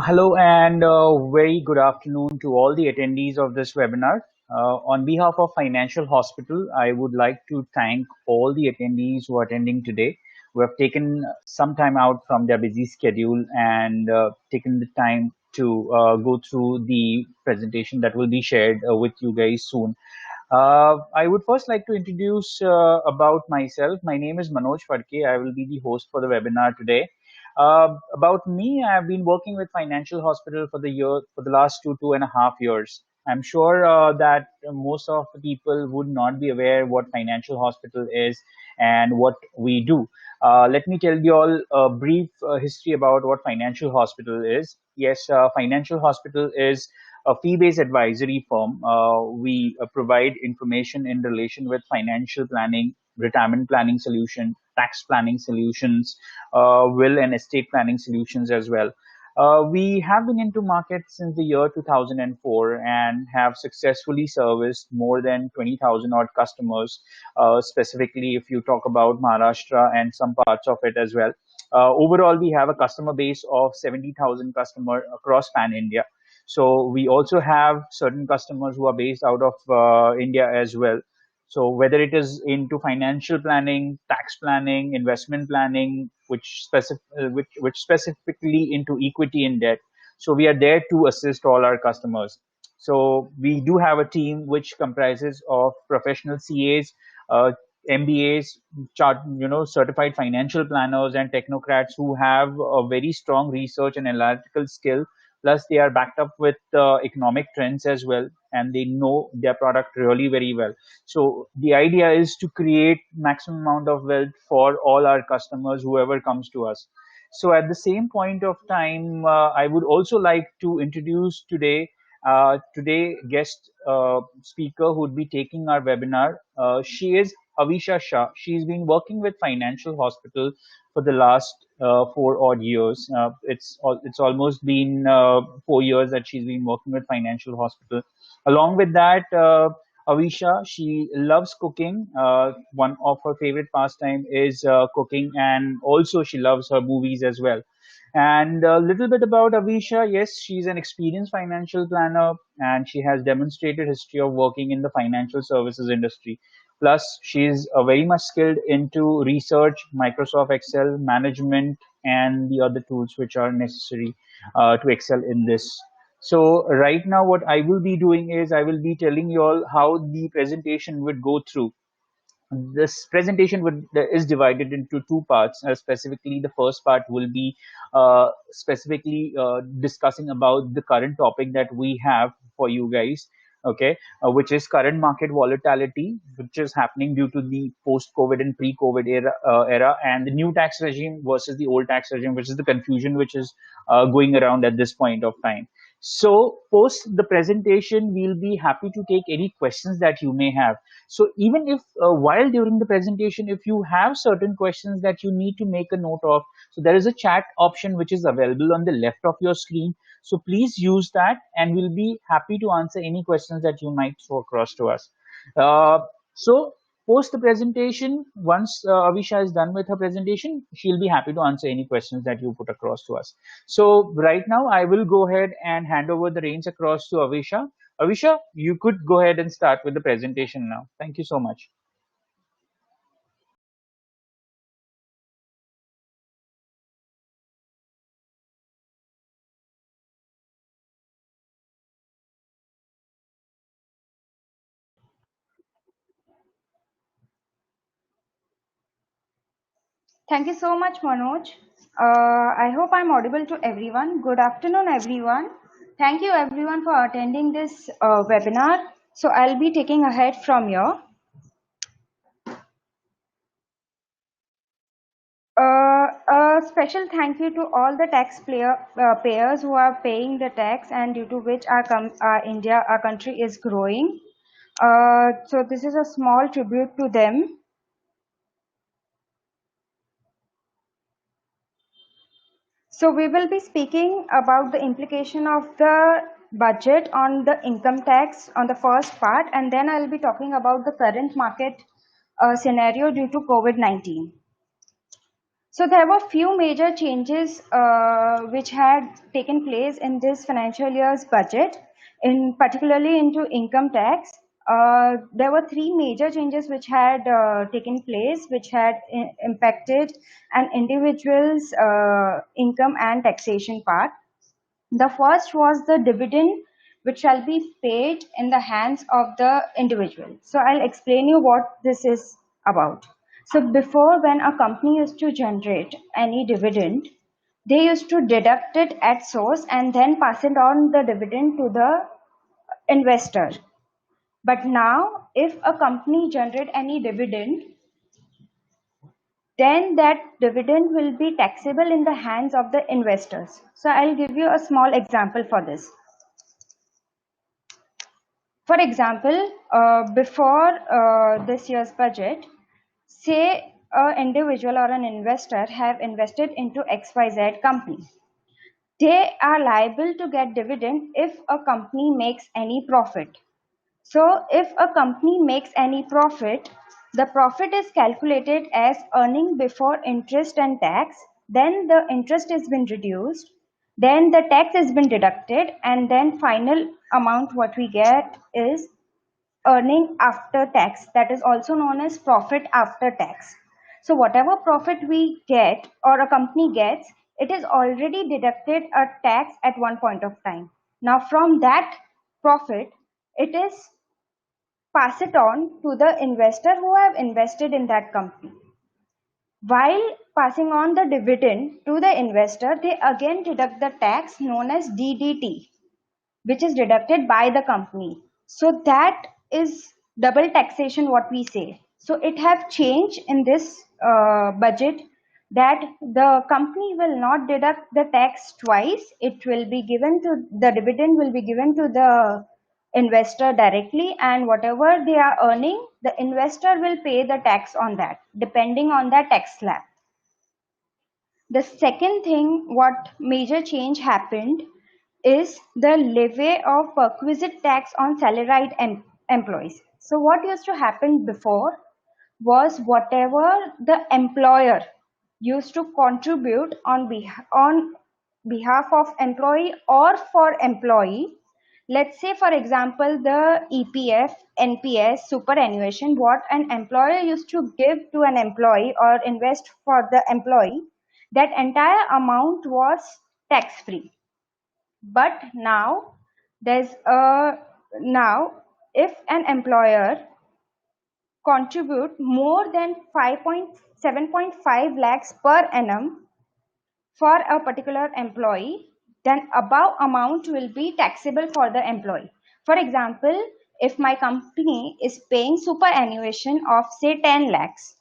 Hello and very good afternoon to all the attendees of this webinar. On behalf of Financial Hospital, I would like to thank all the attendees who are attending today, who have taken some time out from their busy schedule and taken the time to go through the presentation that will be shared with you guys soon. I would first like to introduce about myself. My name is Manoj Phadke. I will be the host for the webinar today. About me, I've been working with Financial Hospital for the last 2.5 years. I'm sure that most of the people would not be aware what Financial Hospital is and what we do. Let me tell you all a brief history about what Financial Hospital is. Yes, Financial Hospital is a fee-based advisory firm. We provide information in relation with financial planning, retirement planning solution, tax planning solutions, will and estate planning solutions as well. We have been into market since the year 2004 and have successfully serviced more than 20,000 odd customers, specifically if you talk about Maharashtra and some parts of it as well. Overall, we have a customer base of 70,000 customers across pan India. So we also have certain customers who are based out of India as well. So whether it is into financial planning, tax planning, investment planning, which specifically into equity and debt. So we are there to assist all our customers. So we do have a team which comprises of professional CAs, MBAs, certified financial planners and technocrats who have a very strong research and analytical skill. Plus, they are backed up with economic trends as well, and they know their product really very well. So the idea is to create maximum amount of wealth for all our customers, whoever comes to us. So at the same point of time, I would also like to introduce today guest speaker who would be taking our webinar. She is Avisha Shah. She's been working with Financial Hospital for the last 4 odd years. It's almost been 4 years that she's been working with Financial Hospital. Along with that, Avisha, she loves cooking. One of her favorite pastime is cooking, and also she loves her movies as well. And a little bit about Avisha. Yes, she's an experienced financial planner and she has demonstrated history of working in the financial services industry. Plus, she's very much skilled into research, Microsoft Excel, management, and the other tools which are necessary to excel in this. So right now, what I will be doing is I will be telling you all how the presentation would go through. This presentation is divided into two parts. Specifically, the first part will be specifically discussing about the current topic that we have for you guys, okay, which is current market volatility, which is happening due to the post-COVID and pre-COVID era, and the new tax regime versus the old tax regime, which is the confusion which is going around at this point of time. So, post the presentation, we'll be happy to take any questions that you may have. So even if while during the presentation, if you have certain questions that you need to make a note of, so there is a chat option which is available on the left of your screen. So please use that and we'll be happy to answer any questions that you might throw across to us. So post the presentation, once Avisha is done with her presentation, she'll be happy to answer any questions that you put across to us. So right now I will go ahead and hand over the reins across to Avisha. Avisha, you could go ahead and start with the presentation now. Thank you so much. Thank you so much, Manoj. I hope I'm audible to everyone. Good afternoon, everyone. Thank you, everyone, for attending this webinar. So I'll be taking ahead from here. A special thank you to all the payers who are paying the tax and due to which our country is growing. So this is a small tribute to them. So we will be speaking about the implication of the budget on the income tax on the first part, and then I'll be talking about the current market scenario due to COVID-19. So there were few major changes which had taken place in this financial year's budget, in particularly into income tax. There were three major changes which had taken place, which had impacted an individual's income and taxation part. The first was the dividend which shall be paid in the hands of the individual. So I'll explain you what this is about. So before, when a company used to generate any dividend, they used to deduct it at source and then pass it on the dividend to the investor. But now, if a company generate any dividend, then that dividend will be taxable in the hands of the investors. So I'll give you a small example for this. For example, before this year's budget, say an individual or an investor have invested into XYZ company. They are liable to get dividend if a company makes any profit. So if a company makes any profit, the profit is calculated as earning before interest and tax, then the interest has been reduced, then the tax has been deducted, and then final amount what we get is earning after tax, that is also known as profit after tax. So whatever profit we get or a company gets, it is already deducted a tax at one point of time. Now from that profit, it is pass it on to the investor who have invested in that company. While passing on the dividend to the investor, they again deduct the tax known as DDT, which is deducted by the company. So that is double taxation what we say. So it have changed in this budget that the company will not deduct the tax twice. It will be given to the dividend will be given to the investor directly, and whatever they are earning, the investor will pay the tax on that depending on the tax slab. The second thing, what major change happened is the levy of perquisite tax on salaried employees. So what used to happen before was whatever the employer used to contribute on behalf of employee or for employee. Let's say, for example, the EPF, NPS, superannuation, what an employer used to give to an employee or invest for the employee, that entire amount was tax free. But now there's a now if an employer contribute more than 7.5 lakhs per annum for a particular employee, then above amount will be taxable for the employee. For example, if my company is paying superannuation of say 10 lakhs,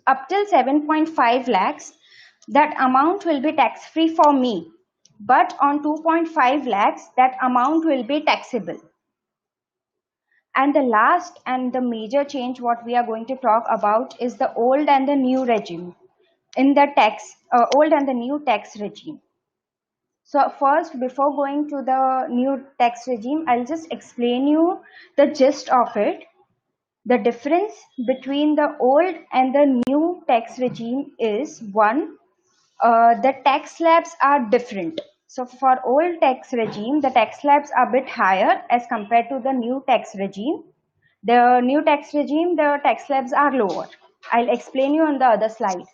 up till 7.5 lakhs, that amount will be tax free for me. But on 2.5 lakhs, that amount will be taxable. And the last and the major change what we are going to talk about is the old and the new regime in the old and the new tax regime. So first, before going to the new tax regime, I'll just explain you the gist of it. The difference between the old and the new tax regime is one, the tax slabs are different. So for old tax regime, the tax slabs are a bit higher as compared to the new tax regime. The new tax regime, the tax slabs are lower. I'll explain you on the other slide.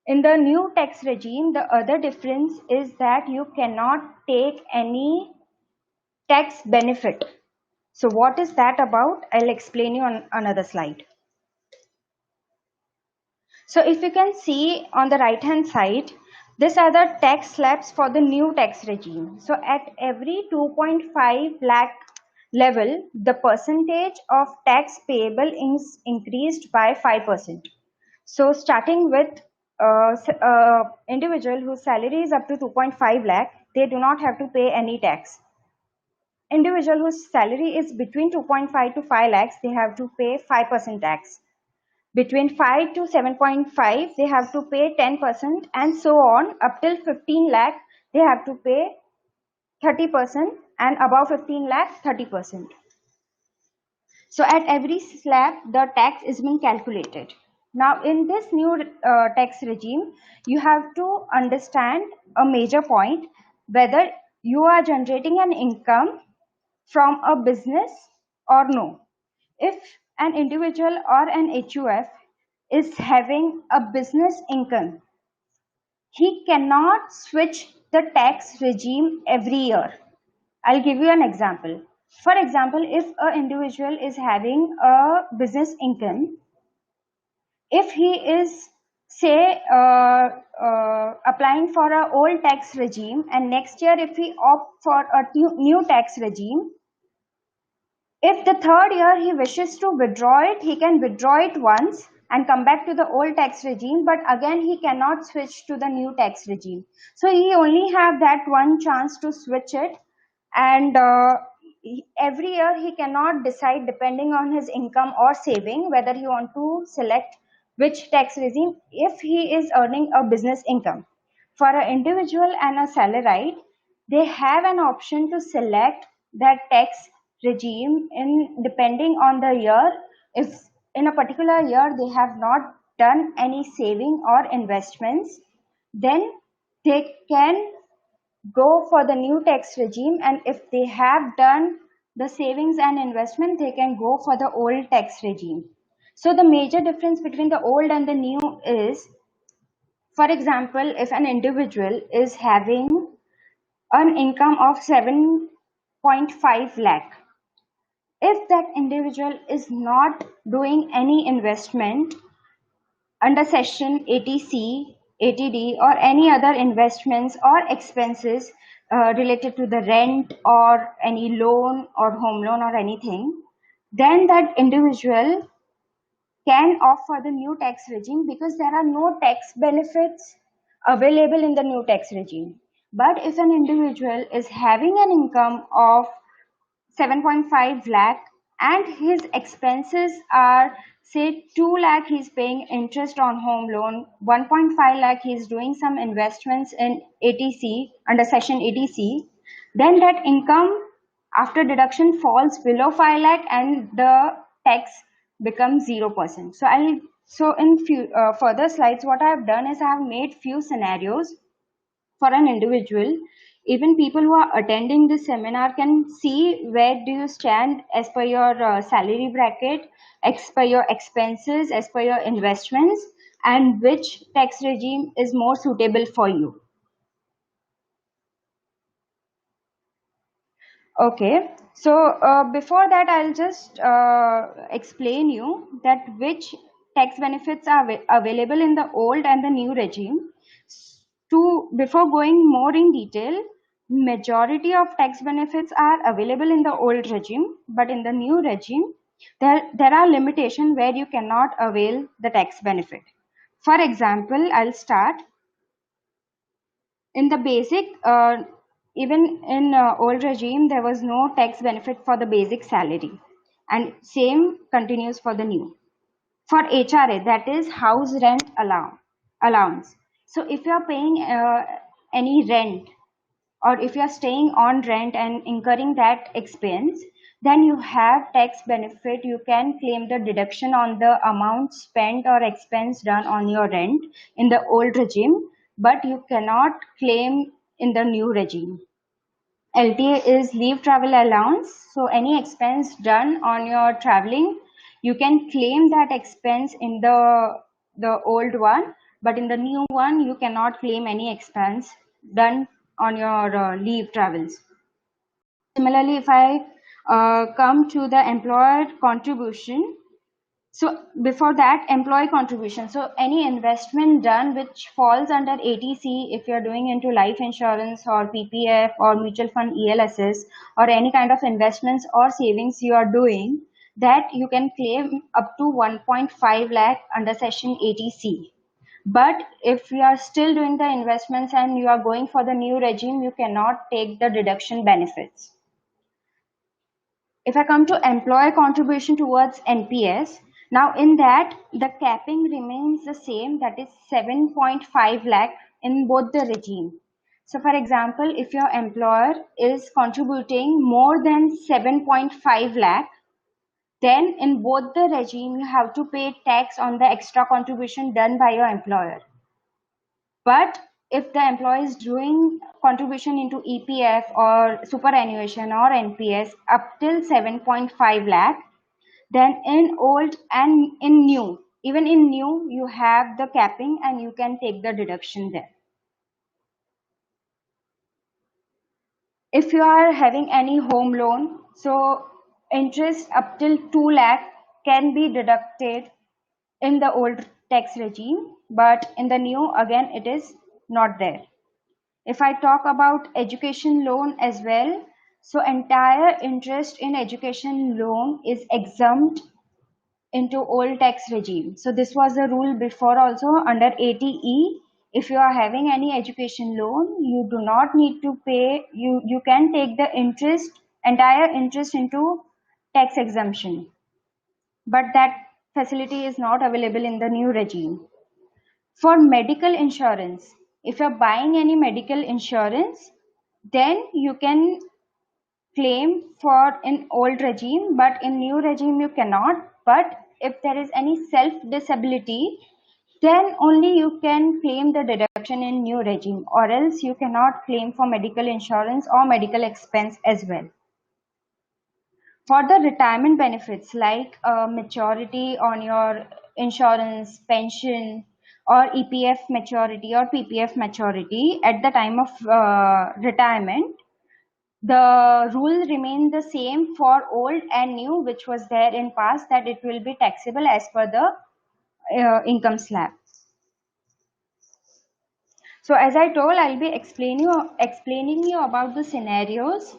In the new tax regime, the other difference is that you cannot take any tax benefit. So what is that about? I'll explain you on another slide. So if you can see on the right hand side, these are the tax slabs for the new tax regime. So at every 2.5 lakh level, the percentage of tax payable is increased by 5%. So starting with individual whose salary is up to 2.5 lakh, they do not have to pay any tax. Individual whose salary is between 2.5 to 5 lakhs, they have to pay 5% tax. Between 5 to 7.5, they have to pay 10%, and so on. Up till 15 lakh, they have to pay 30%, and above 15 lakh, 30%. So at every slab, the tax is being calculated. Now, in this new tax regime, you have to understand a major point, whether you are generating an income from a business or no. If an individual or an HUF is having a business income, he cannot switch the tax regime every year. I'll give you an example. For example, if an individual is having a business income, if he is, say, applying for a old tax regime, and next year if he opt for a new tax regime, if the third year he wishes to withdraw it, he can withdraw it once and come back to the old tax regime, but again he cannot switch to the new tax regime. So he only have that one chance to switch it, and every year he cannot decide, depending on his income or saving, whether he want to select which tax regime if he is earning a business income. For an individual and a salaried, they have an option to select that tax regime in depending on the year. If in a particular year they have not done any saving or investments, then they can go for the new tax regime, and if they have done the savings and investment, they can go for the old tax regime. So the major difference between the old and the new is, for example, if an individual is having an income of 7.5 lakh, if that individual is not doing any investment under section 80C, 80D, or any other investments or expenses related to the rent or any loan or home loan or anything, then that individual can opt for the new tax regime, because there are no tax benefits available in the new tax regime. But if an individual is having an income of 7.5 lakh and his expenses are, say, 2 lakh, he's paying interest on home loan, 1.5 lakh he's doing some investments in 80C, under section 80C, then that income after deduction falls below 5 lakh and the tax becomes 0%. So in further slides, what I have done is I have made few scenarios for an individual. Even people who are attending this seminar can see where do you stand as per your salary bracket, as per your expenses, as per your investments, and which tax regime is more suitable for you. Okay, so before that, I'll just explain you that which tax benefits are available in the old and the new regime. Before going more in detail, majority of tax benefits are available in the old regime, but in the new regime, there are limitations where you cannot avail the tax benefit. For example, I'll start in the basic, even in old regime, there was no tax benefit for the basic salary, and same continues for the new. For HRA, that is house rent allowance. So if you are paying any rent, or if you are staying on rent and incurring that expense, then you have tax benefit. You can claim the deduction on the amount spent or expense done on your rent in the old regime, but you cannot claim in the new regime. LTA is leave travel allowance. So any expense done on your traveling, you can claim that expense in the old one, but in the new one, you cannot claim any expense done on your leave travels. Similarly, if I come to the employer contribution, so before that, employee contribution. So any investment done which falls under 80C, if you're doing into life insurance or PPF or mutual fund ELSS, or any kind of investments or savings you are doing, that you can claim up to 1.5 lakh under section 80C. But if you are still doing the investments and you are going for the new regime, you cannot take the deduction benefits. If I come to employer contribution towards NPS, now in that the capping remains the same, that is 7.5 lakh in both the regime. So for example, if your employer is contributing more than 7.5 lakh, then in both the regime you have to pay tax on the extra contribution done by your employer. But if the employee is doing contribution into EPF or superannuation or NPS up till 7.5 lakh, then in old and in new, even in new, you have the capping and you can take the deduction there. If you are having any home loan, so interest up till 2 lakh can be deducted in the old tax regime, but in the new, again, it is not there. If I talk about education loan as well, so entire interest in education loan is exempt into old tax regime. So this was the rule before also under 80E. If you are having any education loan, you do not need to pay, you can take the interest, entire interest into tax exemption. But that facility is not available in the new regime. For medical insurance, if you're buying any medical insurance, then you can claim for in old regime, but in new regime you cannot. But if there is any self disability, then only you can claim the deduction in new regime, or else you cannot claim for medical insurance or medical expense as well. For the retirement benefits like maturity on your insurance, pension, or EPF maturity or PPF maturity at the time of retirement, the rule remain the same for old and new, which was there in past, that it will be taxable as per the income slab. So as I told, I'll be explaining you about the scenarios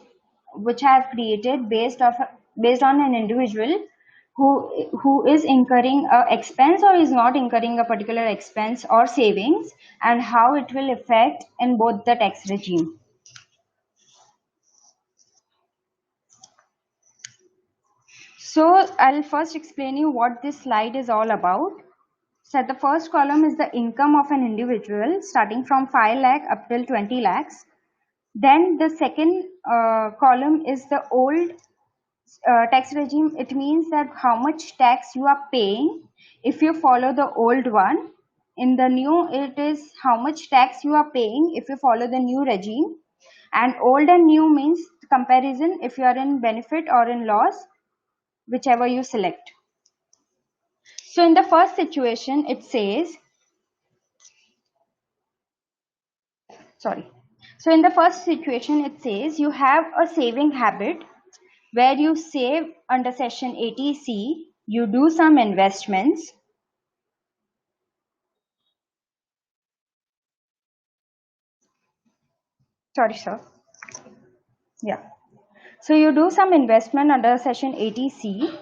which I have created based on an individual who is incurring a expense or is not incurring a particular expense or savings, and how it will affect in both the tax regime. So I'll first explain you what this slide is all about. So the first column is the income of an individual starting from 5 lakh up till 20 lakhs. Then the second column is the old tax regime. It means that how much tax you are paying if you follow the old one. In the new, it is how much tax you are paying if you follow the new regime. And old and new means comparison if you are in benefit or in loss, whichever you select. So in the first situation, it says, sorry. So in the first situation, it says you have a saving habit where you save under section 80C, you do some investments. Sorry, sir. Yeah. So you do some investment under section 80C.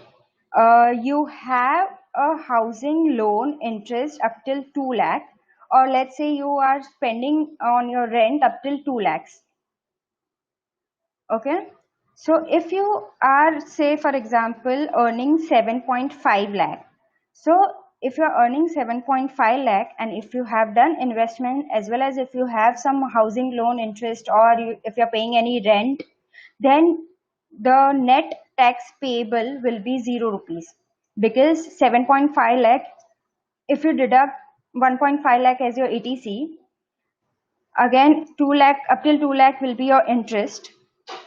You have a housing loan interest up till 2 lakh, or let's say you are spending on your rent up till 2 lakhs. Okay. So if you are, say, for example, earning 7.5 lakh. So if you are earning 7.5 lakh and if you have done investment as well as if you have some housing loan interest, or if you're paying any rent, then the net tax payable will be 0 rupees, because 7.5 lakh, if you deduct 1.5 lakh as your ETC, again 2 lakh up till 2 lakh will be your interest,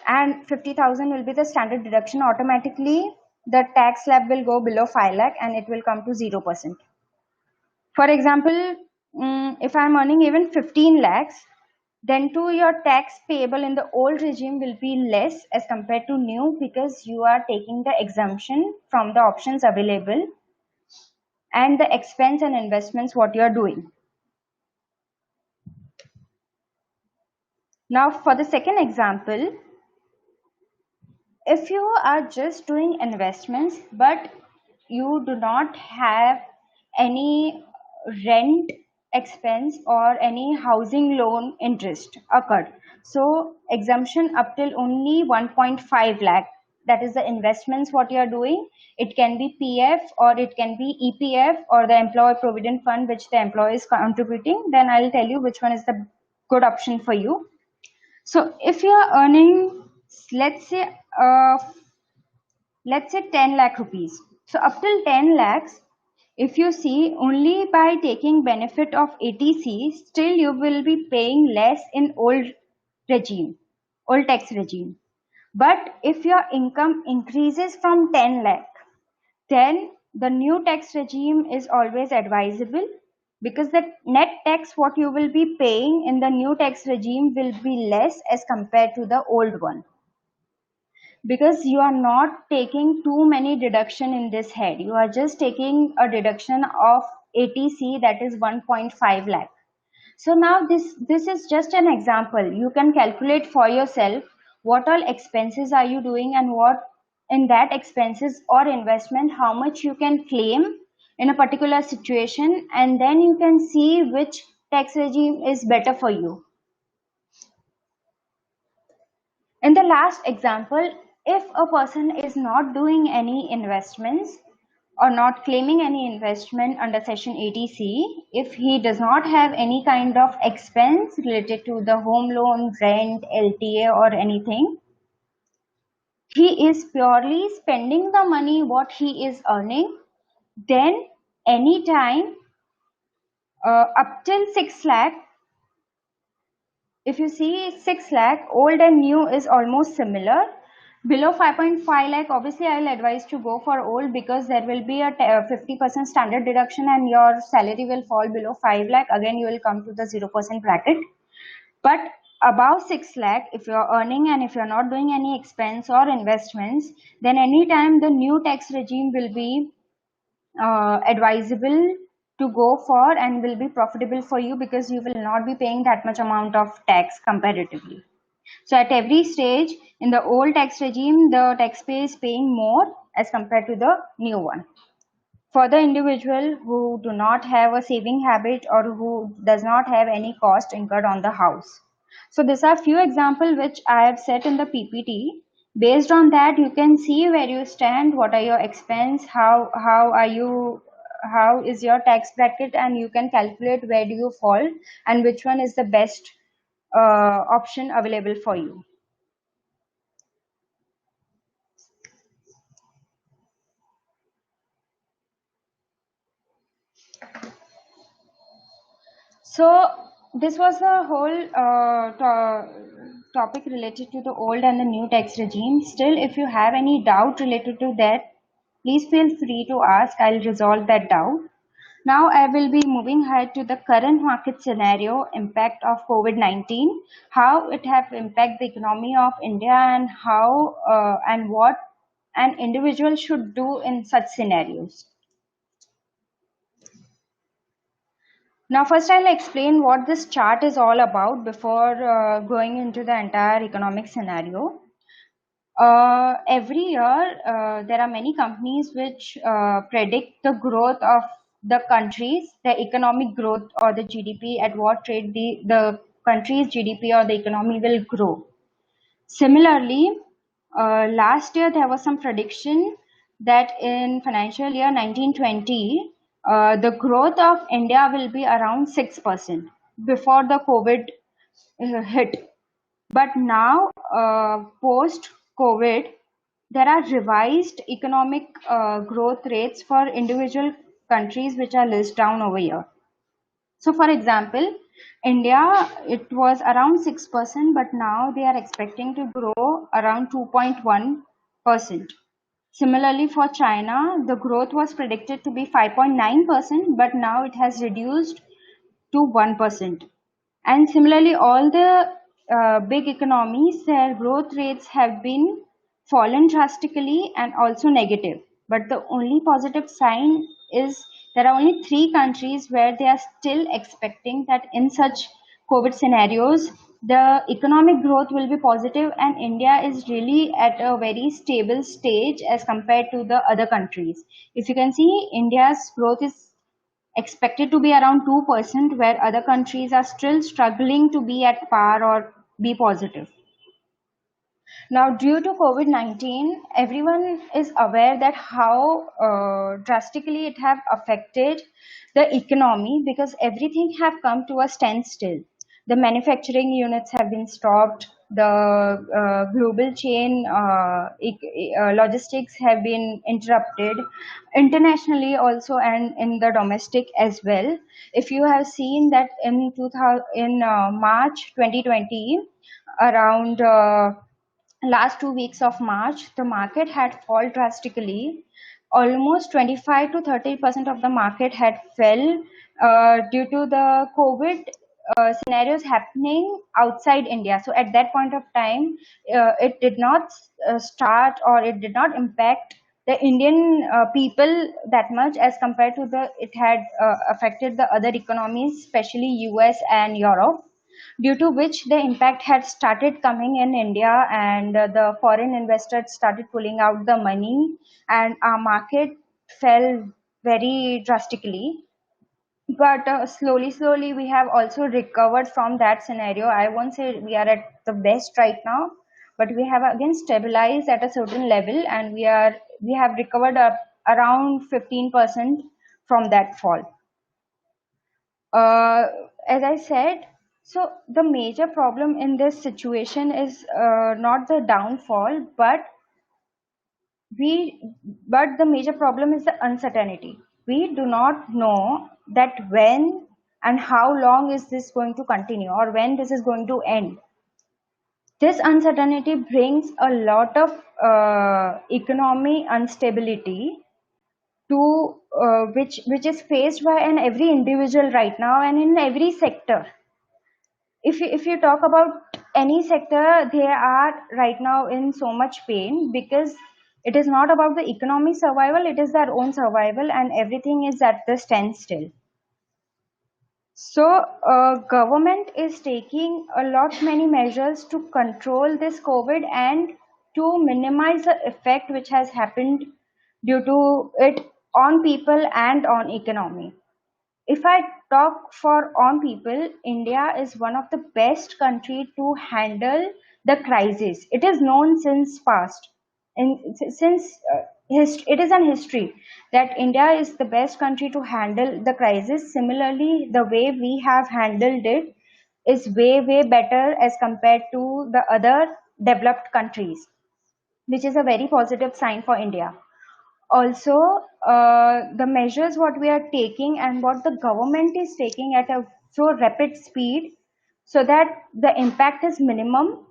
and 50,000 will be the standard deduction. Automatically the tax slab will go below 5 lakh and it will come to 0%. For example, if I'm earning even 15 lakhs, then too your tax payable in the old regime will be less as compared to new, because you are taking the exemption from the options available and the expense and investments what you are doing. Now for the second example, if you are just doing investments but you do not have any rent expense or any housing loan interest occurred, so exemption up till only 1.5 lakh, that is the investments what you are doing. It can be PF or it can be EPF or the employee provident fund which the employee is contributing. Then I'll tell you which one is the good option for you. So if you are earning, let's say, let's say 10 lakh rupees. So up till 10 lakhs, if you see, only by taking benefit of ATC, still you will be paying less in regime, old tax regime. But if your income increases from 10 lakh, then the new tax regime is always advisable, because the net tax what you will be paying in the new tax regime will be less as compared to the old one, because you are not taking too many deduction in this head. You are just taking a deduction of ATC, that is 1.5 lakh. So now this is just an example. You can calculate for yourself what all expenses are you doing, and what in that expenses or investment how much you can claim in a particular situation, and then you can see which tax regime is better for you. In the last example, if a person is not doing any investments or not claiming any investment under section 80C, if he does not have any kind of expense related to the home loan, rent, LTA or anything, he is purely spending the money what he is earning, then anytime up till 6 lakh, if you see 6 lakh, old and new is almost similar. Below 5.5 lakh, obviously I will advise to go for old, because there will be a 50% standard deduction and your salary will fall below 5 lakh. Again, you will come to the 0% bracket. But above 6 lakh, if you are earning and if you are not doing any expense or investments, then anytime the new tax regime will be advisable to go for and will be profitable for you, because you will not be paying that much amount of tax comparatively. So at every stage in the old tax regime, the taxpayer is paying more as compared to the new one. For the individual who do not have a saving habit or who does not have any cost incurred on the house. So these are few examples which I have set in the PPT. Based on that, you can see where you stand, what are your expense, how is your tax bracket, and you can calculate where do you fall and which one is the best option available for you. So this was the whole topic related to the old and the new tax regime. Still, if you have any doubt related to that, please feel free to ask. I'll resolve that doubt. Now I will be moving ahead to the current market scenario, impact of COVID-19, how it have impacted the economy of India, and how and what an individual should do in such scenarios. Now, first I'll explain what this chart is all about before going into the entire economic scenario. Every year, there are many companies which predict the growth of the countries, the economic growth or the GDP, at what rate the country's GDP or the economy will grow. Similarly, last year there was some prediction that in financial year 1920, the growth of India will be around 6% before the COVID hit. But now, post COVID, there are revised economic growth rates for individual countries which are listed down over here. So for example, India, it was around 6%, but now they are expecting to grow around 2.1%. Similarly, for China, the growth was predicted to be 5.9%, but now it has reduced to 1%. And similarly, all the big economies, their growth rates have been fallen drastically and also negative. But the only positive sign is there are only 3 countries where they are still expecting that in such COVID scenarios, the economic growth will be positive, and India is really at a very stable stage as compared to the other countries. If you can see, India's growth is expected to be around 2%, where other countries are still struggling to be at par or be positive. Now, due to COVID-19, everyone is aware that how drastically it have affected the economy, because everything have come to a standstill. The manufacturing units have been stopped. The global chain logistics have been interrupted internationally also and in the domestic as well. If you have seen that in 2000, in March 2020, around last 2 weeks of March, the market had fallen drastically. Almost 25 to 30% of the market had fell due to the COVID scenarios happening outside India. So at that point of time, it did not start or it did not impact the Indian people that much as compared to the it had affected the other economies, especially US and Europe, due to which the impact had started coming in India, and the foreign investors started pulling out the money, and our market fell very drastically. But slowly, we have also recovered from that scenario. I won't say we are at the best right now, but we have again stabilized at a certain level, and we have recovered up around 15% from that fall. uh, as I said, so the major problem in this situation is not the downfall, we, but the major problem is the uncertainty. We do not know that when and how long is this going to continue or when this is going to end. This uncertainty brings a lot of economy instability to which is faced by an every individual right now and in every sector. If you talk about any sector, they are right now in so much pain because it is not about the economy survival, it is their own survival, and everything is at the standstill. So government is taking a lot many measures to control this COVID and to minimize the effect which has happened due to it on people and on economy. If I talk for on people, India is one of the best country to handle the crisis. It is known since past, and since it is an history that India is the best country to handle the crisis. Similarly, the way we have handled it is way better as compared to the other developed countries, which is a very positive sign for India. Also, the measures what we are taking and what the government is taking at a so rapid speed so that the impact is minimum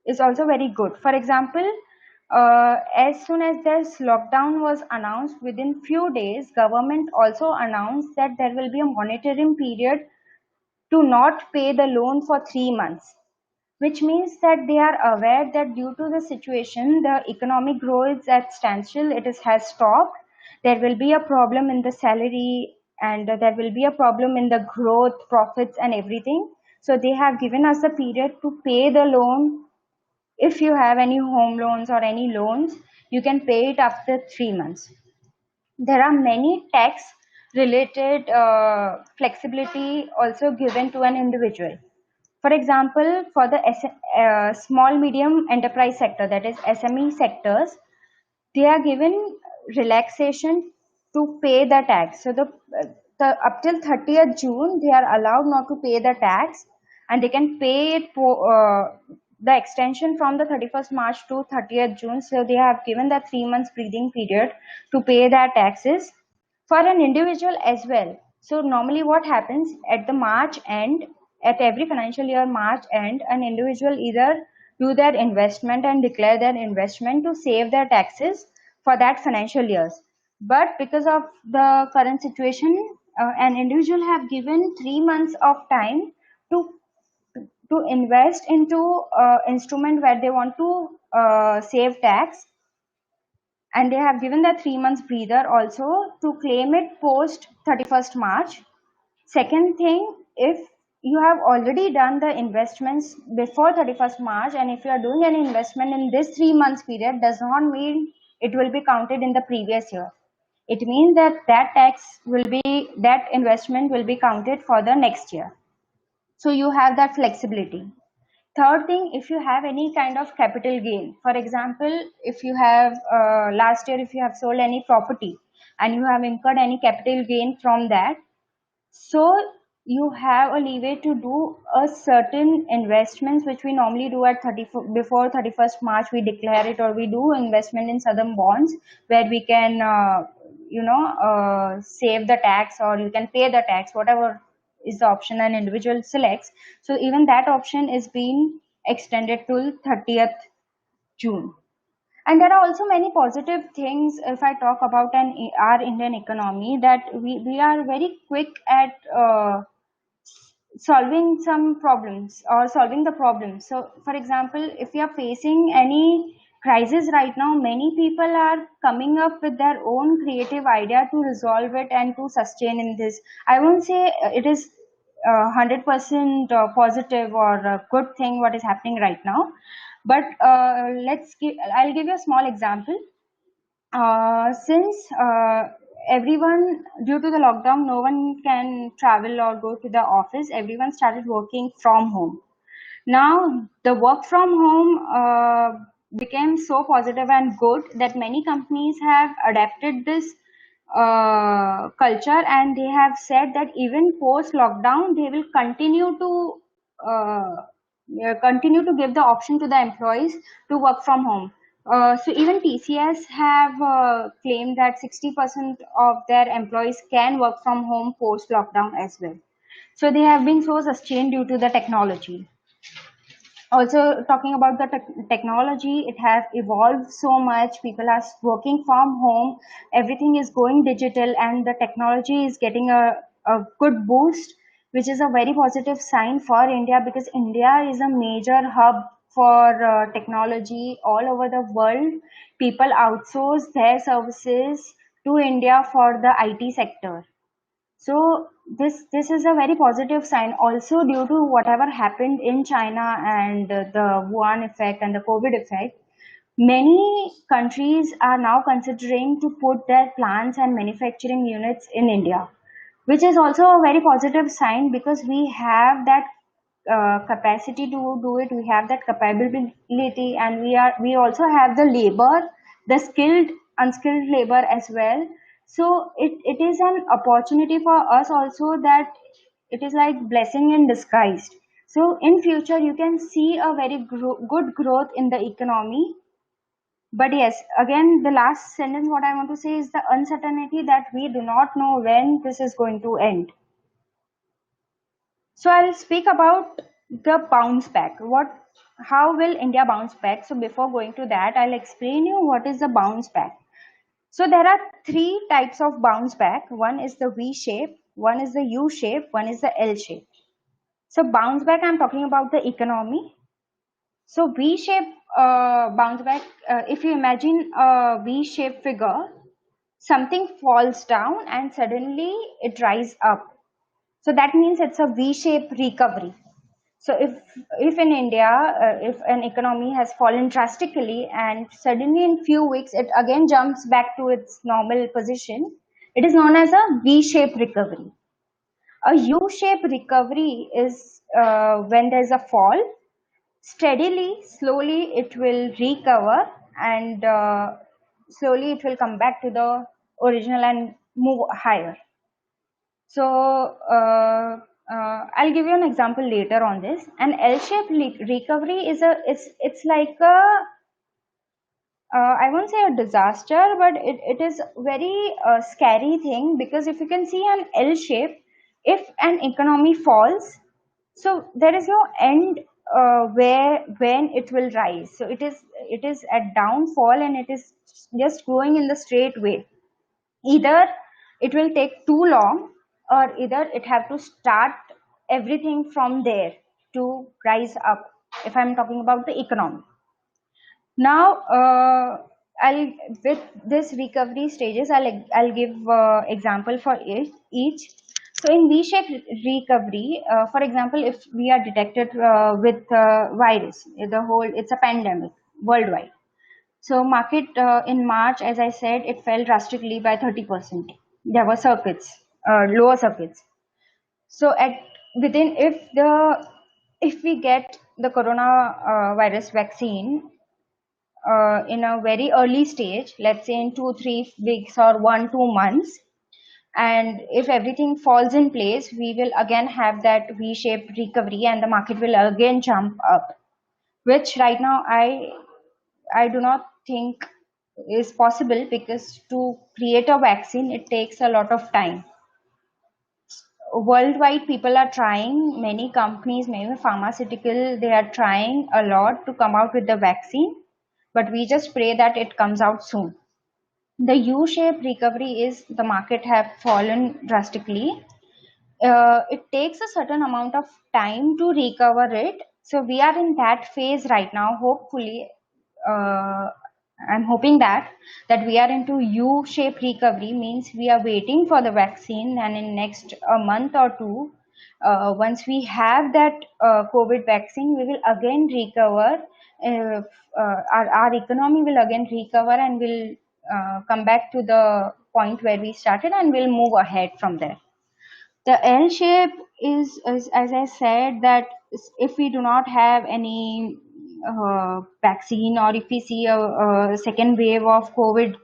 is also very good. For example, as soon as this lockdown was announced, within few days government also announced that there will be a monitoring period to not pay the loan for 3 months, which means that they are aware that due to the situation, the economic growth is at standstill, has stopped. There will be a problem in the salary and there will be a problem in the growth, profits, and everything. So they have given us a period to pay the loan. If you have any home loans or any loans, you can pay it after 3 months. There are many tax related flexibility also given to an individual. For example, for the small medium enterprise sector, that is SME sectors, they are given relaxation to pay the tax. So the up till 30th June, they are allowed not to pay the tax, and they can pay it for the extension from the 31st March to 30th June. So they have given the 3 months breathing period to pay their taxes for an individual as well. So normally what happens at the March end, at every financial year March end, an individual either do their investment and declare their investment to save their taxes for that financial years. But because of the current situation, an individual have given 3 months of time to to invest into instrument where they want to save tax, and they have given the 3 months breather also to claim it post 31st March. Second thing, if you have already done the investments before 31st March, and if you are doing an investment in this 3 months period, does not mean it will be counted in the previous year. It means that that investment will be counted for the next year. So you have that flexibility. Third thing, if you have any kind of capital gain, for example, if you have last year, if you have sold any property and you have incurred any capital gain from that, so you have a leeway to do a certain investments which we normally do at 30 before 31st March. We declare it, or we do investment in southern bonds where we can save the tax, or you can pay the tax, whatever is the option an individual selects. So even that option is being extended till 30th June. And there are also many positive things if I talk about our Indian economy, that we are very quick at solving some problems or solving the problems. So for example, if you are facing any crisis right now, many people are coming up with their own creative idea to resolve it and to sustain in this. I won't say it is 100% positive or a good thing what is happening right now, but I'll give you a small example. Since everyone, due to the lockdown, no one can travel or go to the office, everyone started working from home. Now, the work from home became so positive and good that many companies have adapted this culture, and they have said that even post lockdown, they will continue to give the option to the employees to work from home. So even TCS have claimed that 60% of their employees can work from home post lockdown as well. So they have been so sustained due to the technology. Also talking about the technology, it has evolved so much. People are working from home, everything is going digital, and the technology is getting a good boost, which is a very positive sign for India, because India is a major hub for technology all over the world. People outsource their services to India for the IT sector. So this is a very positive sign. Also, due to whatever happened in China and the Wuhan effect and the COVID effect, many countries are now considering to put their plants and manufacturing units in India, which is also a very positive sign, because we have that capacity to do it. We have that capability, and we also have the labor, the skilled, unskilled labor as well. So it is an opportunity for us also, that it is like blessing in disguise. So in future you can see a very good growth in the economy. But yes, again, the last sentence what I want to say is the uncertainty, that we do not know when this is going to end. So I'll speak about the bounce back. How will India bounce back? So before going to that, I'll explain you what is the bounce back. So there are three types of bounce back. One is the V shape, one is the U shape, one is the L shape. So bounce back, I'm talking about the economy. So V shape bounce back, if you imagine a V shape figure, something falls down and suddenly it rise up. So that means it's a V shape recovery. So if in India, if an economy has fallen drastically and suddenly in few weeks it again jumps back to its normal position, it is known as a V-shaped recovery. A U-shaped recovery is when there is a fall, steadily, slowly it will recover, and slowly it will come back to the original and move higher. So I'll give you an example later on this. An L-shaped recovery is it's like a I won't say a disaster, but it is very scary thing, because if you can see an L shape, if an economy falls, so there is no end where when it will rise. So it is at downfall, and it is just going in the straight way. Either it will take too long, or either it have to start everything from there to rise up, if I'm talking about the economy. Now I'll with this recovery stages, I'll give example for each. So in V-shaped recovery, for example, if we are detected with virus, the whole, it's a pandemic worldwide. So market in March, as I said, it fell drastically by 30%. There were circuits, lower circuits. So at within if we get the corona virus vaccine in a very early stage, let's say in 2 3 weeks or 1 2 months, And if everything falls in place, we will again have that V-shaped recovery and the market will again jump up, which right now I do not think is possible, because to create a vaccine it takes a lot of time. Worldwide, people are trying, many companies, many pharmaceutical, they are trying a lot to come out with the vaccine, but we just pray that it comes out soon. The U-shaped recovery is the market have fallen drastically. It takes a certain amount of time to recover it. So we are in that phase right now. Hopefully, uh, I'm hoping that we are into U-shaped recovery, means we are waiting for the vaccine, and in next a month or two, once we have that COVID vaccine, we will again recover. Our economy will again recover and will come back to the point where we started, and we'll move ahead from there. The L shape is, as I said, that if we do not have any vaccine, or if we see a second wave of COVID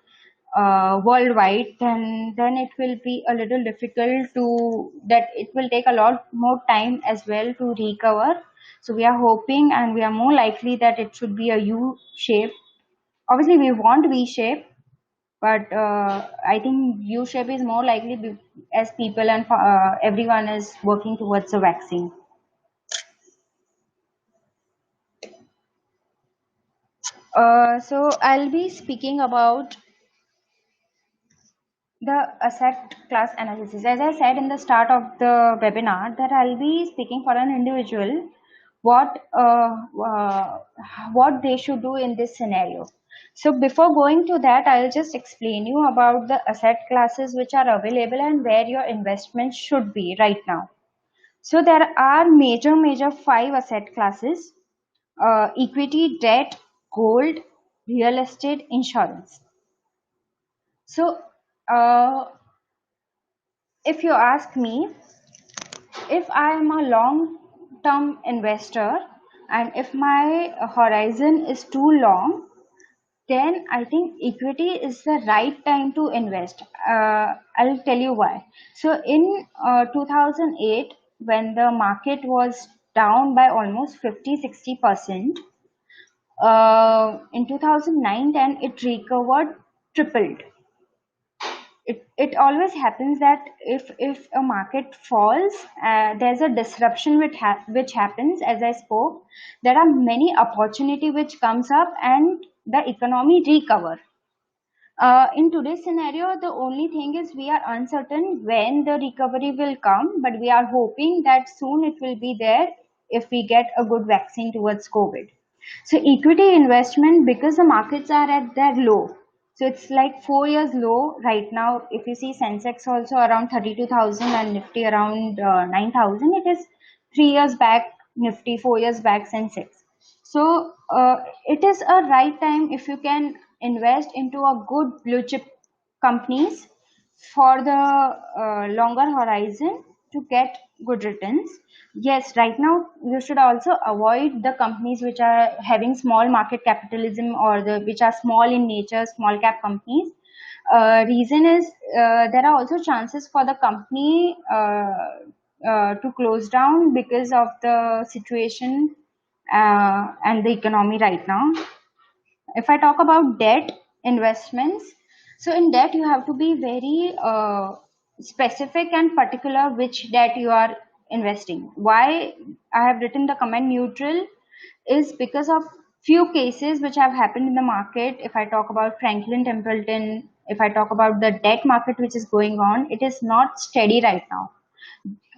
worldwide, then it will be a little difficult to, that it will take a lot more time as well to recover. So we are hoping, and we are more likely that it should be a U shape. Obviously, we want V shape, but I think U shape is more likely, as people and everyone is working towards a vaccine. So I'll be speaking about the asset class analysis. As I said in the start of the webinar, that I'll be speaking for an individual what what they should do in this scenario. So before going to that, I'll just explain you about the asset classes which are available and where your investment should be right now. So there are major five asset classes: equity, debt, gold, real estate, insurance. So if you ask me, if I am a long term investor and if my horizon is too long, then I think equity is the right time to invest. I'll tell you why. So in 2008, when the market was down by almost 50-60%, in 2009-10 it recovered, tripled. It always happens that if a market falls, there's a disruption which happens. As I spoke, there are many opportunity which comes up and the economy recover. In today's scenario, the only thing is we are uncertain when the recovery will come, but we are hoping that soon it will be there if we get a good vaccine towards COVID. So equity investment, because the markets are at their low. So it's like 4 years low right now. If you see Sensex also around 32,000 and Nifty around 9,000, it is 3 years back Nifty, 4 years back Sensex. So it is a right time if you can invest into a good blue chip companies for the longer horizon to get good returns. Yes, right now you should also avoid the companies which are having small market capitalism, or the which are small in nature, small cap companies. Reason is there are also chances for the company to close down because of the situation and the economy right now. If I talk about debt investments, so in debt you have to be very specific and particular which debt you are investing. Why I have written the comment neutral is because of few cases which have happened in the market. If I talk about Franklin Templeton, if I talk about the debt market which is going on, it is not steady right now.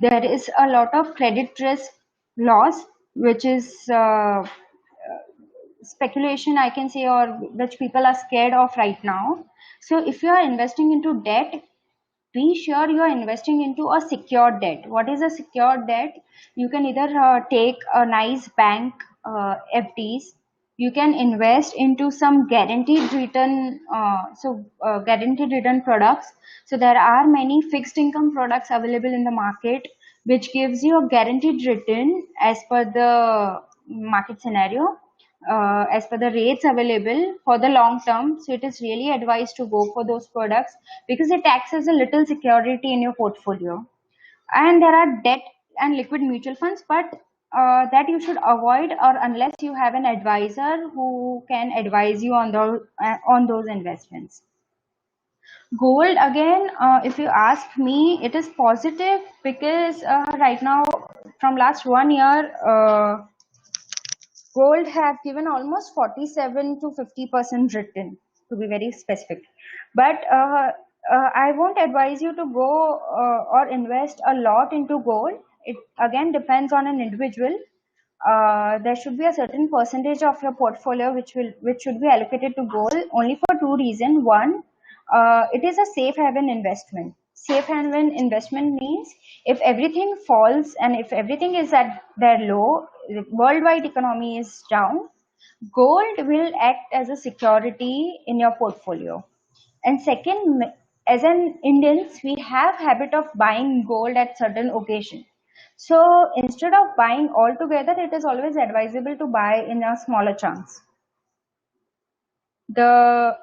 There is a lot of credit risk loss, which is speculation, I can say, or which people are scared of right now. So if you are investing into debt, be sure you are investing into a secured debt. What is a secured debt? You can either take a nice bank FDs. You can invest into some guaranteed return, guaranteed return products. So there are many fixed income products available in the market which gives you a guaranteed return as per the market scenario. as per the rates available for the long term. So it is really advised to go for those products because it acts as a little security in your portfolio. And there are debt and liquid mutual funds, but that you should avoid, or unless you have an advisor who can advise you on those investments. Gold, again, if you ask me, it is positive because right now, from last 1 year, gold have given almost 47 to 50% return, to be very specific. But I won't advise you to go or invest a lot into gold. It again depends on an individual. There should be a certain percentage of your portfolio which should be allocated to gold, only for two reasons. One, it is a safe haven investment. Safe haven investment means if everything falls and if everything is at their low, the worldwide economy is down, gold will act as a security in your portfolio. And second, as an Indians, we have habit of buying gold at certain occasion. So instead of buying all together, it is always advisable to buy in a smaller chunks. The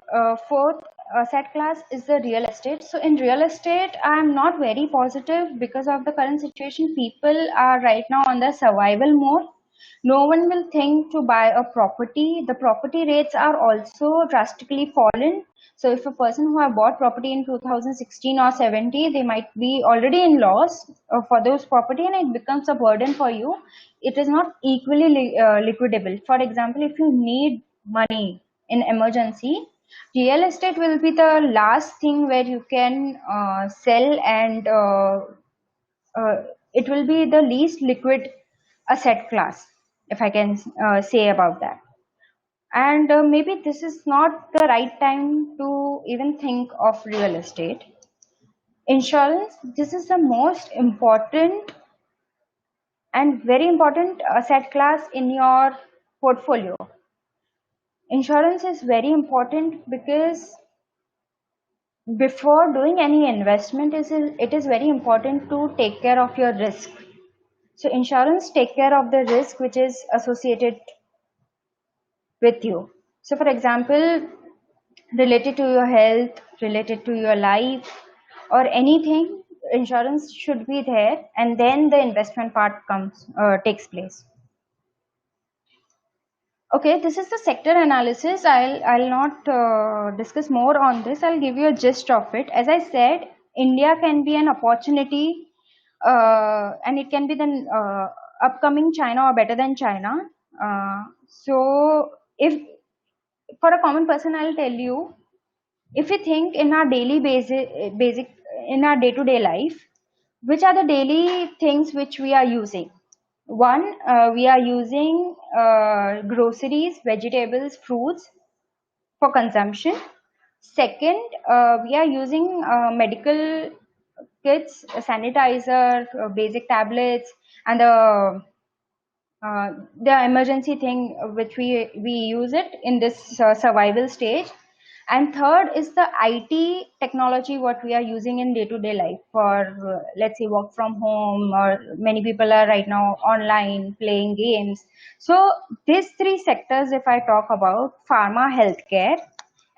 fourth asset class is the real estate. So in real estate, I'm not very positive because of the current situation. People are right now on the survival mode. No one will think to buy a property. The property rates are also drastically fallen. So if a person who have bought property in 2016 or 70, they might be already in loss for those property, and it becomes a burden for you. It is not equally liquidable. For example, if you need money in emergency, real estate will be the last thing where you can sell, and uh, it will be the least liquid asset class, if I can say about that. And maybe this is not the right time to even think of real estate. Insurance, this is the most important and very important asset class in your portfolio. Insurance is very important because before doing any investment, it is very important to take care of your risk. So insurance take care of the risk which is associated with you. So for example, related to your health, related to your life, or anything, insurance should be there, and then the investment part comes takes place. Okay, this is the sector analysis. I'll not discuss more on this. I'll give you a gist of it. As I said, India can be an opportunity, and it can be the upcoming China or better than China. So, if for a common person, I'll tell you, if we think in our daily basic in our day-to-day life, which are the daily things which we are using? One, we are using groceries, vegetables, fruits for consumption. Second, we are using medical kits, sanitizer, basic tablets, and the emergency thing which we use it in this survival stage. And third is the IT technology what we are using in day-to-day life for let's say work from home, or many people are right now online playing games. So these three sectors, if I talk about pharma, healthcare,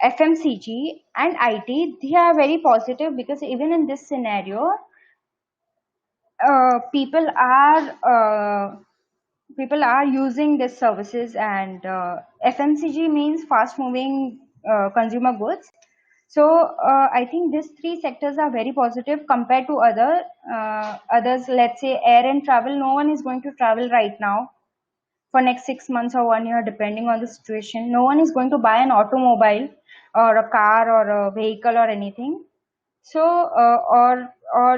FMCG and IT, they are very positive because even in this scenario, uh, people are uh, people are using these services, and FMCG means fast moving consumer goods. So I think these three sectors are very positive compared to others. Let's say air and travel, no one is going to travel right now for next 6 months or 1 year, depending on the situation. No one is going to buy an automobile or a car or a vehicle or anything. So, or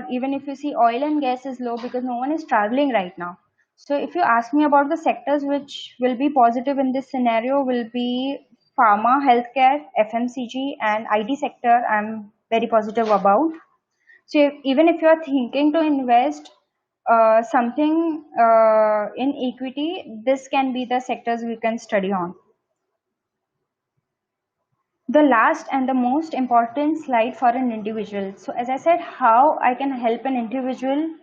even if you see oil and gas is low because no one is traveling right now. So, if you ask me about the sectors which will be positive in this scenario, will be pharma, healthcare, FMCG, and IT sector. I'm very positive about. So, even if you are thinking to invest something in equity, this can be the sectors we can study on. The last and the most important slide for an individual. So as I said, how I can help an individual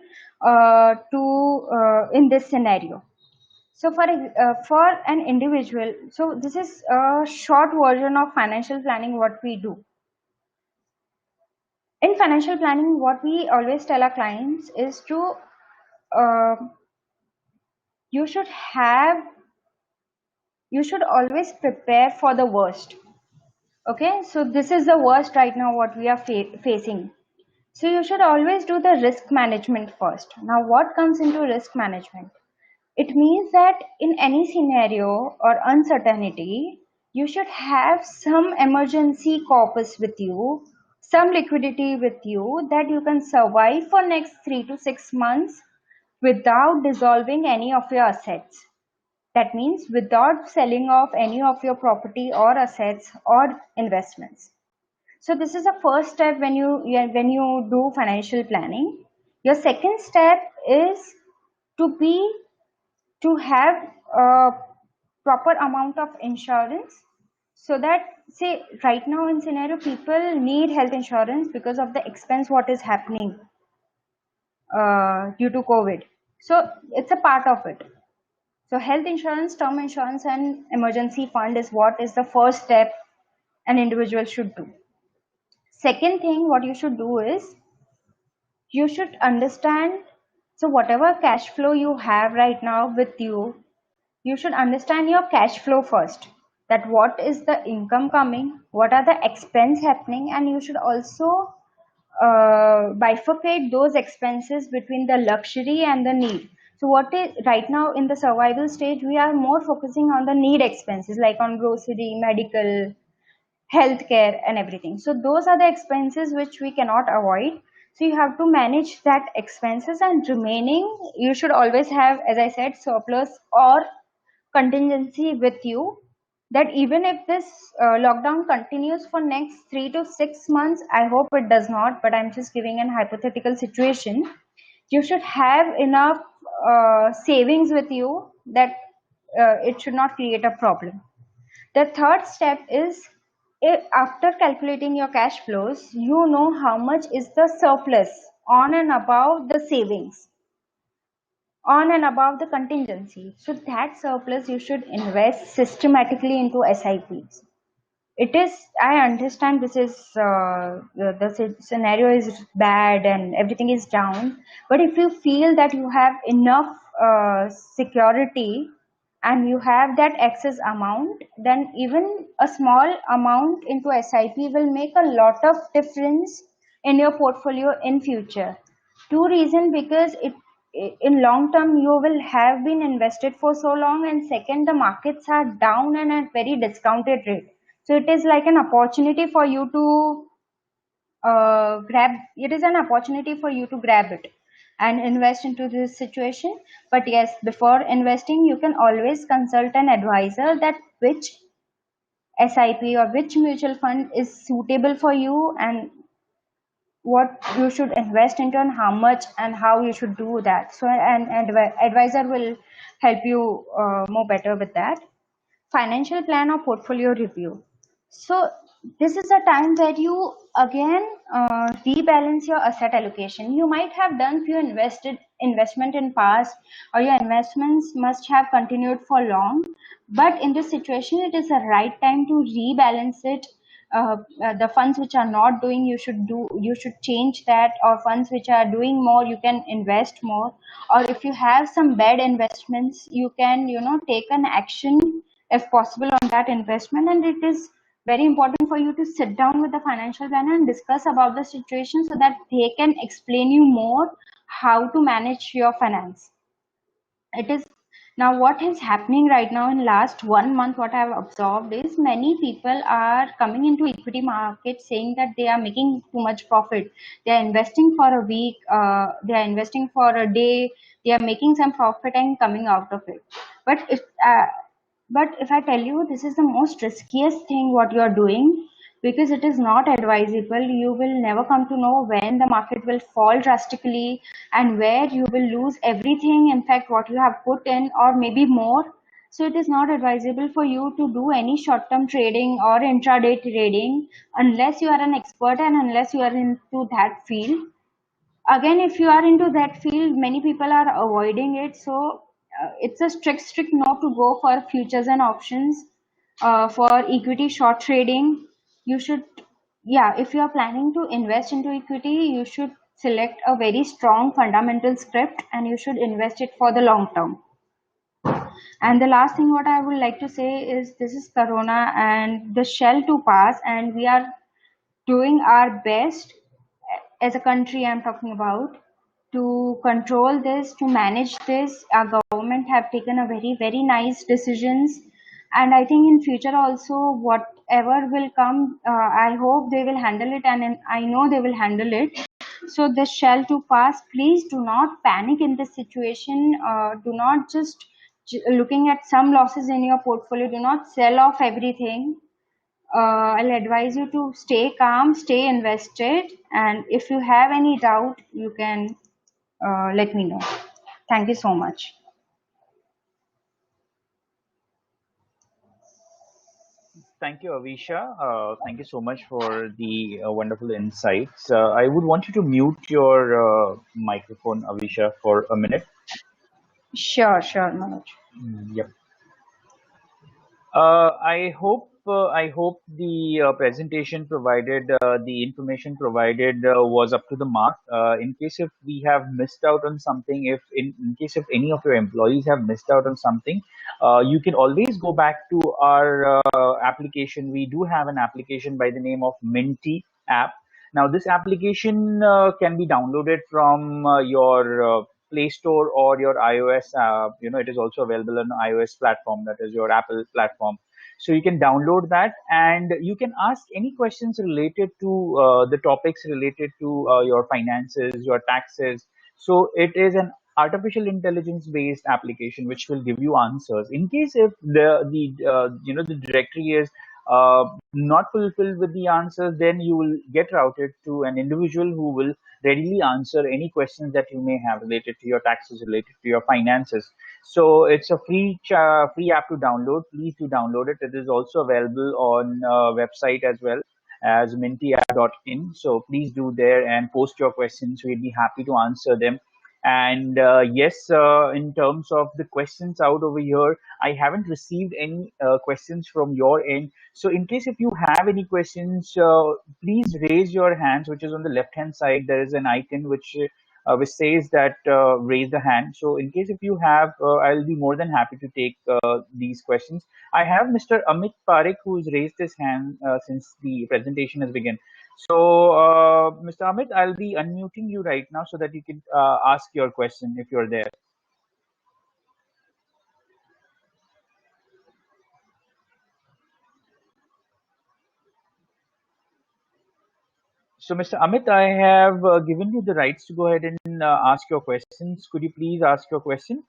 to in this scenario. So for an individual, so this is a short version of financial planning. What we do in financial planning, what we always tell our clients is to uh, you should have you should always prepare for the worst. Okay, so this is the worst right now what we are facing. So you should always do the risk management first. Now, what comes into risk management? It means that in any scenario or uncertainty, you should have some emergency corpus with you, some liquidity with you that you can survive for next 3 to 6 months without dissolving any of your assets. That means without selling off any of your property or assets or investments. So this is the first step when you do financial planning. Your second step is to be to have a proper amount of insurance, so that, say, right now in scenario people need health insurance because of the expense what is happening due to COVID. So it's a part of it. So health insurance, term insurance, and emergency fund is what is the first step an individual should do. Second thing what you should do is you should understand, so whatever cash flow you have right now with you, you should understand your cash flow first, that what is the income coming, what are the expense happening, and you should also bifurcate those expenses between the luxury and the need. So what is right now in the survival stage, we are more focusing on the need expenses like on grocery, medical, healthcare, and everything. So those are the expenses which we cannot avoid. So you have to manage that expenses, and remaining you should always have, as I said, surplus or contingency with you, that even if this lockdown continues for next 3 to 6 months, I hope it does not, but I'm just giving an hypothetical situation, you should have enough savings with you that it should not create a problem. The third step is, if after calculating your cash flows, you know how much is the surplus on and above the savings, on and above the contingency. So that surplus you should invest systematically into SIPs. It is, I understand this is the scenario is bad and everything is down, but if you feel that you have enough security and you have that excess amount, then even a small amount into SIP will make a lot of difference in your portfolio in future. Two reason, because it in long term you will have been invested for so long, and second, the markets are down and at very discounted rate. So it is like an opportunity for you to grab. It is an opportunity for you to grab it and invest into this situation. But yes, before investing, you can always consult an advisor that which SIP or which mutual fund is suitable for you, and what you should invest into and how much and how you should do that. So an advisor will help you more better with that. Financial plan or portfolio review. So this is a time where you again rebalance your asset allocation. You might have done few investment in past, or your investments must have continued for long, but in this situation it is the right time to rebalance it. The funds which are not doing, you should change that, or funds which are doing more, you can invest more. Or if you have some bad investments, you can take an action if possible on that investment. And it is very important for you to sit down with the financial planner and discuss about the situation, so that they can explain you more how to manage your finance. It is now what is happening right now in last 1 month, what I have observed is many people are coming into equity market saying that they are making too much profit. They are investing for a week, they are investing for a day, they are making some profit and coming out of it. But if I tell you, this is the most riskiest thing what you are doing, because it is not advisable. You will never come to know when the market will fall drastically and where you will lose everything, in fact what you have put in, or maybe more. So it is not advisable for you to do any short-term trading or intraday trading unless you are an expert and unless you are into that field. Again, if you are into that field, many people are avoiding it. So it's a strict no to go for futures and options. For equity short trading, you should, yeah, if you are planning to invest into equity, you should select a very strong fundamental script and you should invest it for the long term. And the last thing what I would like to say is this is Corona and the shell to pass, and we are doing our best as a country I'm talking about to control this, to manage this. Our government have taken a very nice decisions, and I think in future also whatever will come, I hope they will handle it, and I know they will handle it. So this shall to pass. Please do not panic in this situation. Do not just looking at some losses in your portfolio. Do not sell off everything. I'll advise you to stay calm, stay invested, and if you have any doubt, you can let me know. Thank you so much. Thank you, Avisha. Thank you so much for the wonderful insights. I would want you to mute your microphone, Avisha, for a minute. Sure, Manoj. Yep. I hope the presentation provided, the information provided was up to the mark. In case if we have missed out on something, if in case if any of your employees have missed out on something, you can always go back to our application. We do have an application by the name of Minty app. Now, this application can be downloaded from your Play Store or your iOS. It is also available on iOS platform, that is your Apple platform. So you can download that and you can ask any questions related to the topics related to your finances, your taxes. So it is an artificial intelligence based application which will give you answers. In case if the directory is not fulfilled with the answers, then you will get routed to an individual who will readily answer any questions that you may have related to your taxes, related to your finances. So it's a free app to download. Please do download it. It is also available on website as well as mintyapp.in. So please do there and post your questions. We'll be happy to answer them. And yes, in terms of the questions out over here, I haven't received any questions from your end. So in case if you have any questions, please raise your hands, which is on the left hand side. There is an icon which says that raise the hand. So in case if you have, I'll be more than happy to take these questions. I have Mr. Amit Parekh who's raised his hand since the presentation has begun. So Mr. Amit, I'll be unmuting you right now so that you can ask your question if you're there. So, Mr. Amit, I have given you the rights to go ahead and ask your questions. Could you please ask your question?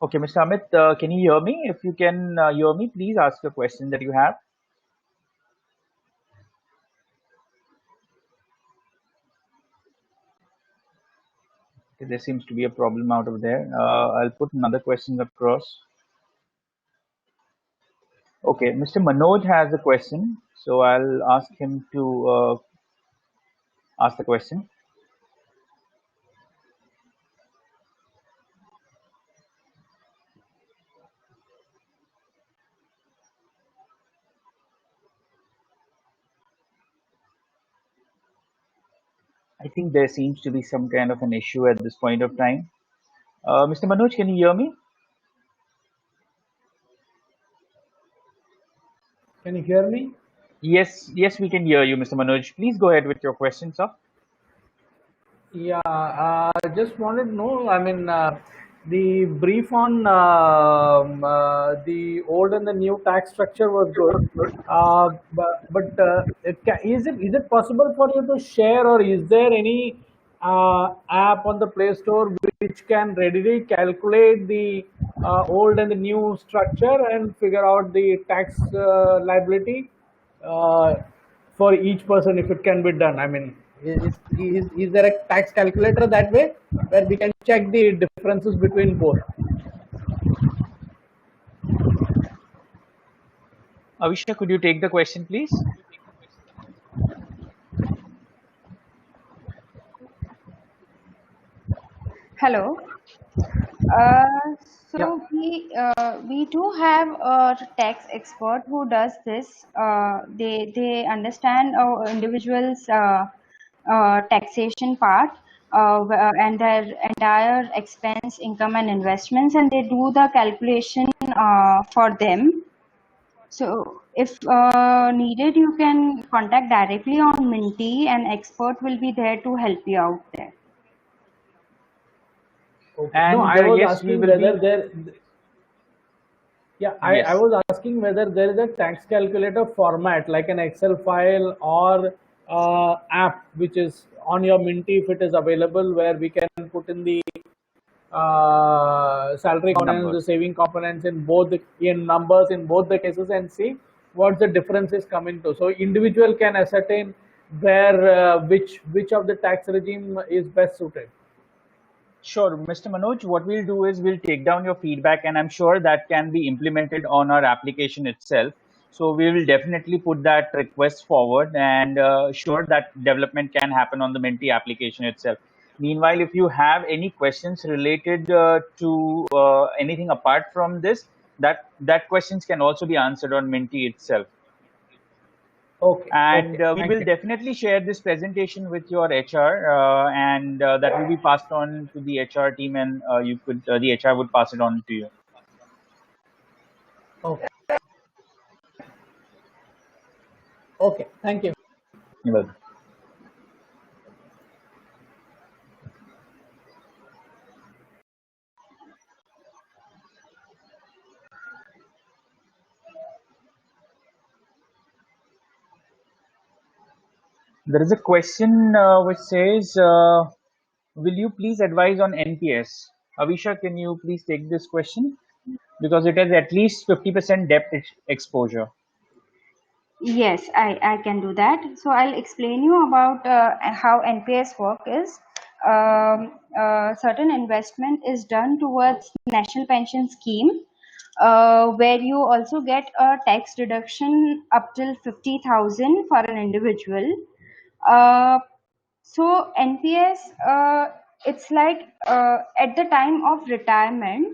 Okay, Mr. Amit, can you hear me? If you can hear me, please ask your question that you have. Okay, there seems to be a problem out of there. I'll put another question across. Okay, Mr. Manoj has a question, so I'll ask him to ask the question. I think there seems to be some kind of an issue at this point of time. Mr. Manoj, can you hear me? Can you hear me? Yes, we can hear you, Mr. Manoj. Please go ahead with your question, sir. Yeah, just wanted to know, the brief on the old and the new tax structure was good. Is it possible for you to share, or is there any app on the Play Store which can readily calculate the old and the new structure and figure out the tax liability for each person, if it can be done? I mean, is there a tax calculator that way where we can check the differences between both? Avisha, could you take the question, please? Hello. Uh, Yeah. so we do have a tax expert who does this. They understand individuals' taxation part and their entire expense, income, and investments, and they do the calculation for them. So if needed, you can contact directly on Minty, and expert will be there to help you out there. Okay. No, And I was yes, we asking will whether be. there. Yeah, I Yes. was asking whether there is a tax calculator format like an Excel file or app which is on your Minty if it is available, where we can put in the salary components, the Numbers. saving components in both in numbers in both the cases, and see what the difference is coming to. So individual can ascertain where which of the tax regime is best suited. Sure, Mr. Manoj, what we'll do is we'll take down your feedback, and I'm sure that can be implemented on our application itself. So we will definitely put that request forward, and sure that development can happen on the Menti application itself. Meanwhile, if you have any questions related to anything apart from this, that questions can also be answered on Menti itself. Okay, And okay, we thank will you. definitely share this presentation with your HR, and that will be passed on to the HR team, and you could the HR would pass it on to you. Okay, okay, thank you. You're welcome. There is a question which says, "Will you please advise on NPS?" Avisha, can you please take this question because it has at least 50% debt exposure. Yes, I can do that. So I'll explain you about how NPS work is. Certain investment is done towards national pension scheme, where you also get a tax deduction up till 50,000 for an individual. Uh, so NPS, it's like at the time of retirement,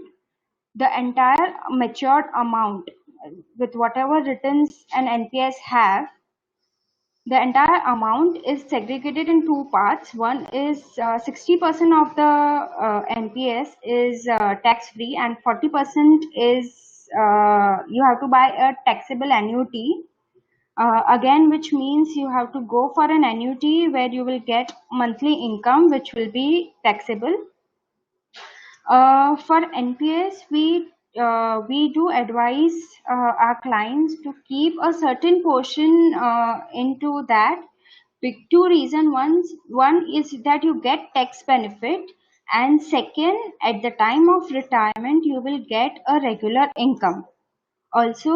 the entire matured amount with whatever returns an NPS have, the entire amount is segregated in two parts. One is 60% of the NPS is tax free, and 40% is you have to buy a taxable annuity. Again, which means you have to go for an annuity where you will get monthly income, which will be taxable. For NPS, we do advise our clients to keep a certain portion into that. Two reasons. One is that you get tax benefit, and second, at the time of retirement, you will get a regular income. Also,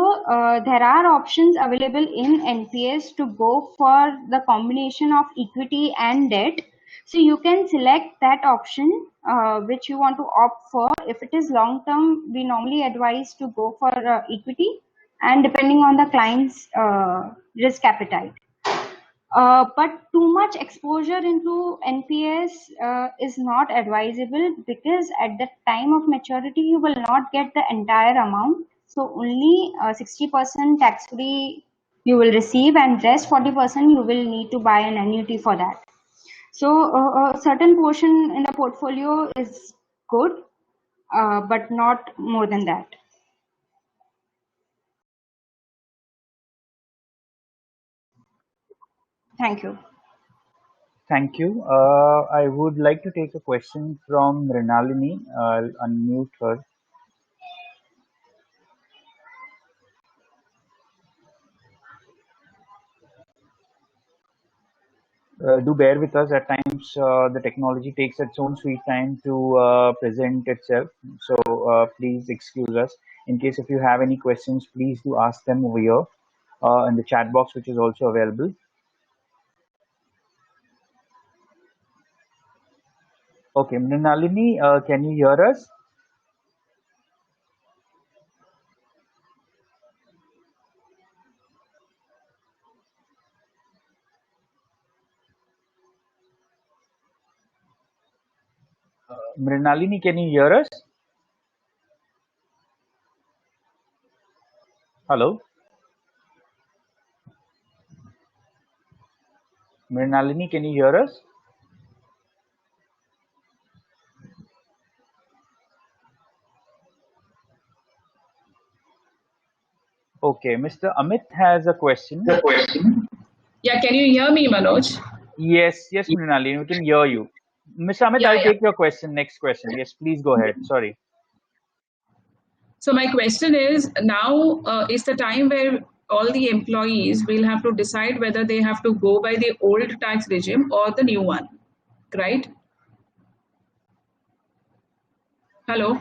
there are options available in NPS to go for the combination of equity and debt. So you can select that option which you want to opt for. If it is long term, we normally advise to go for equity, and depending on the client's risk appetite. But too much exposure into NPS is not advisable, because at the time of maturity you will not get the entire amount. So only 60% tax free you will receive, and rest 40% you will need to buy an annuity for that. So a certain portion in the portfolio is good, but not more than that. Thank you. Thank you. I would like to take a question from Renalini. I'll unmute her. Do bear with us. At times, the technology takes its own sweet time to present itself. So please excuse us. In case if you have any questions, please do ask them over here in the chat box, which is also available. Okay, Mrinalini, can you hear us? Mrinalini, can you hear us? Hello? Mrinalini, can you hear us? Okay, Mr. Amit has a question. The question. Yeah, can you hear me, Manoj? Yes, yes, Mrinalini, we can hear you. Mr. Amit, Yeah, I'll yeah. take your question. Next question. Yes, please go ahead. Sorry. So my question is now is the time where all the employees will have to decide whether they have to go by the old tax regime or the new one, right? Hello.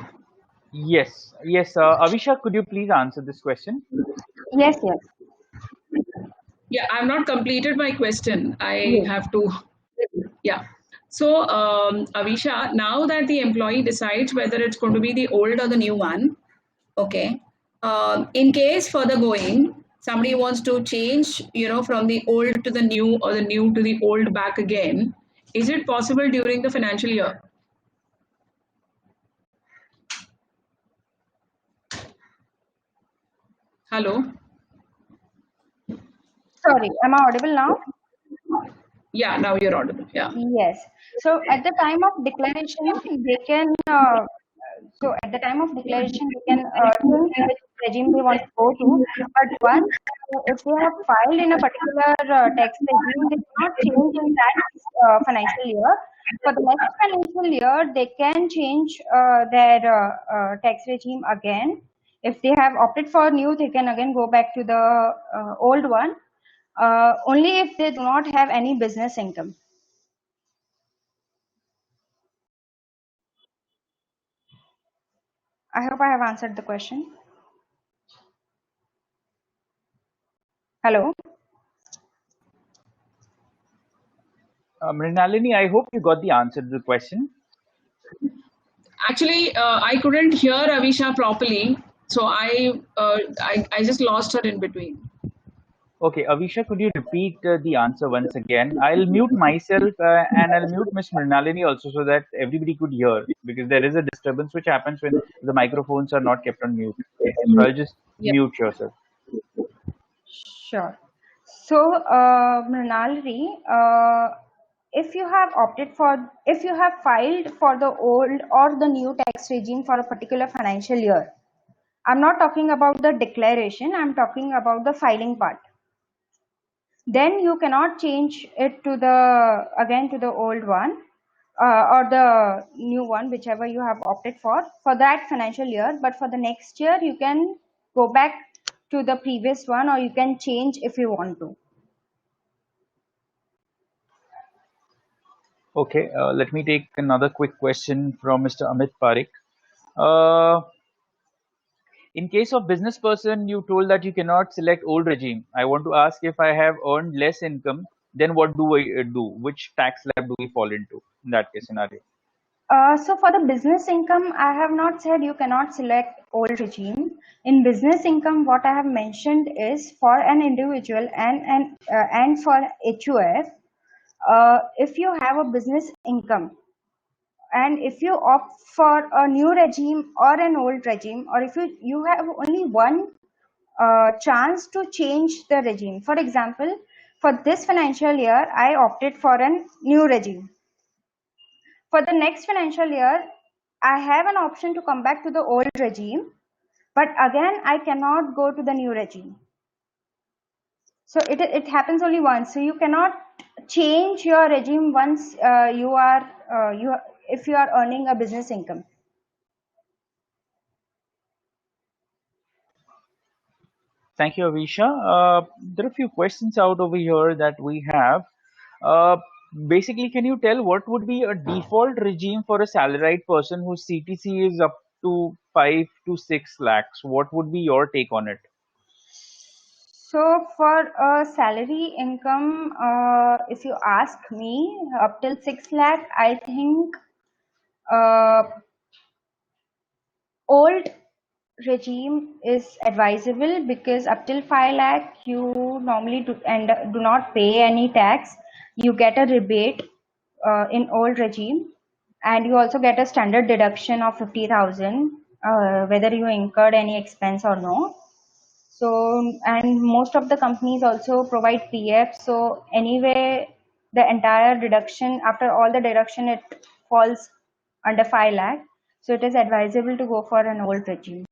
Yes, yes. Avisha, could you please answer this question? Yes, yes, Yeah, I've not completed my question. I yes. have to. Yeah. So, Avisha, now that the employee decides whether it's going to be the old or the new one, okay. In case further going, somebody wants to change, from the old to the new or the new to the old back again. Is it possible during the financial year? Hello? Sorry, am I audible now? Yeah, now you're audible. Yeah. Yes. So at the time of declaration, they can. So at the time of declaration, they can think which regime they want to go to. But once, if they have filed in a particular tax regime, they cannot change in that financial year. For the next financial year, they can change their tax regime again. If they have opted for new, they can again go back to the old one. Only if they do not have any business income. I hope I have answered the question. Hello. Mrinalini, I hope you got the answer to the question. Actually, I couldn't hear Avisha properly, so I just lost her in between. Okay, Avisha, could you repeat the answer once again? I'll mute myself and I'll mute Miss Mrinalini also so that everybody could hear because there is a disturbance which happens when the microphones are not kept on mute. So I'll just Yeah. mute yourself. Sure. So, Mrinalini, if you have filed for the old or the new tax regime for a particular financial year, I'm not talking about the declaration, I'm talking about the filing part. Then you cannot change it to the again to the old one or the new one, whichever you have opted for that financial year. But for the next year, you can go back to the previous one, or you can change if you want to. Okay, let me take another quick question from Mr. Amit Parekh. Uh, in case of business person, you told that you cannot select old regime. I want to ask if I have earned less income, then what do I do? Which tax slab do we fall into in that case scenario? So for the business income, I have not said you cannot select old regime. In business income, what I have mentioned is for an individual and for HUF, if you have a business income and if you opt for a new regime or an old regime, or if you have only one chance to change the regime. For example, for this financial year, I opted for a new regime. For the next financial year, I have an option to come back to the old regime, but again, I cannot go to the new regime. So it happens only once. So you cannot change your regime once if you are earning a business income. Thank you, Avisha. There are a few questions out over here that we have. Uh, Basically, can you tell what would be a default regime for a salaried person whose CTC is up to 5 to 6 lakhs? What would be your take on it? So for a salary income, if you ask me, up till 6 lakh, I think uh, old regime is advisable because up till 5 lakh, you normally do not pay any tax. You get a rebate in old regime. and you also get a standard deduction of 50,000, whether you incurred any expense or no. So, and most of the companies also provide PF. So anyway, the entire deduction, after all the deduction, it falls under 5 lakh. So it is advisable to go for an old regime.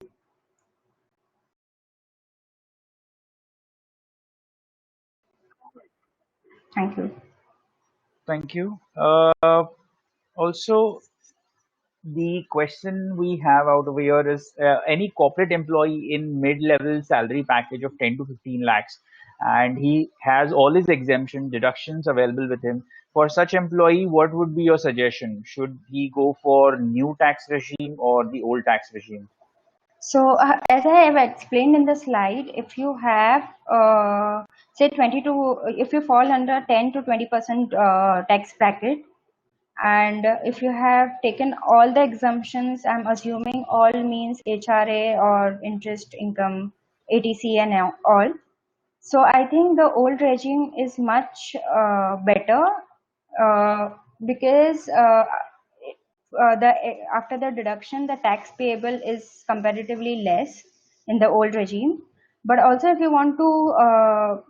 Thank you. Thank you. Also, the question we have out over here is any corporate employee in mid-level salary package of 10 to 15 lakhs, and he has all his exemption deductions available with him. For such employee, what would be your suggestion? Should he go for new tax regime or the old tax regime? So as I have explained in the slide, if you have say 22, if you fall under 10 to 20% tax bracket, and if you have taken all the exemptions, I'm assuming all means HRA or interest income, ATC and all. So I think the old regime is much better, because the after the deduction, the tax payable is comparatively less in the old regime. But also, if you want to,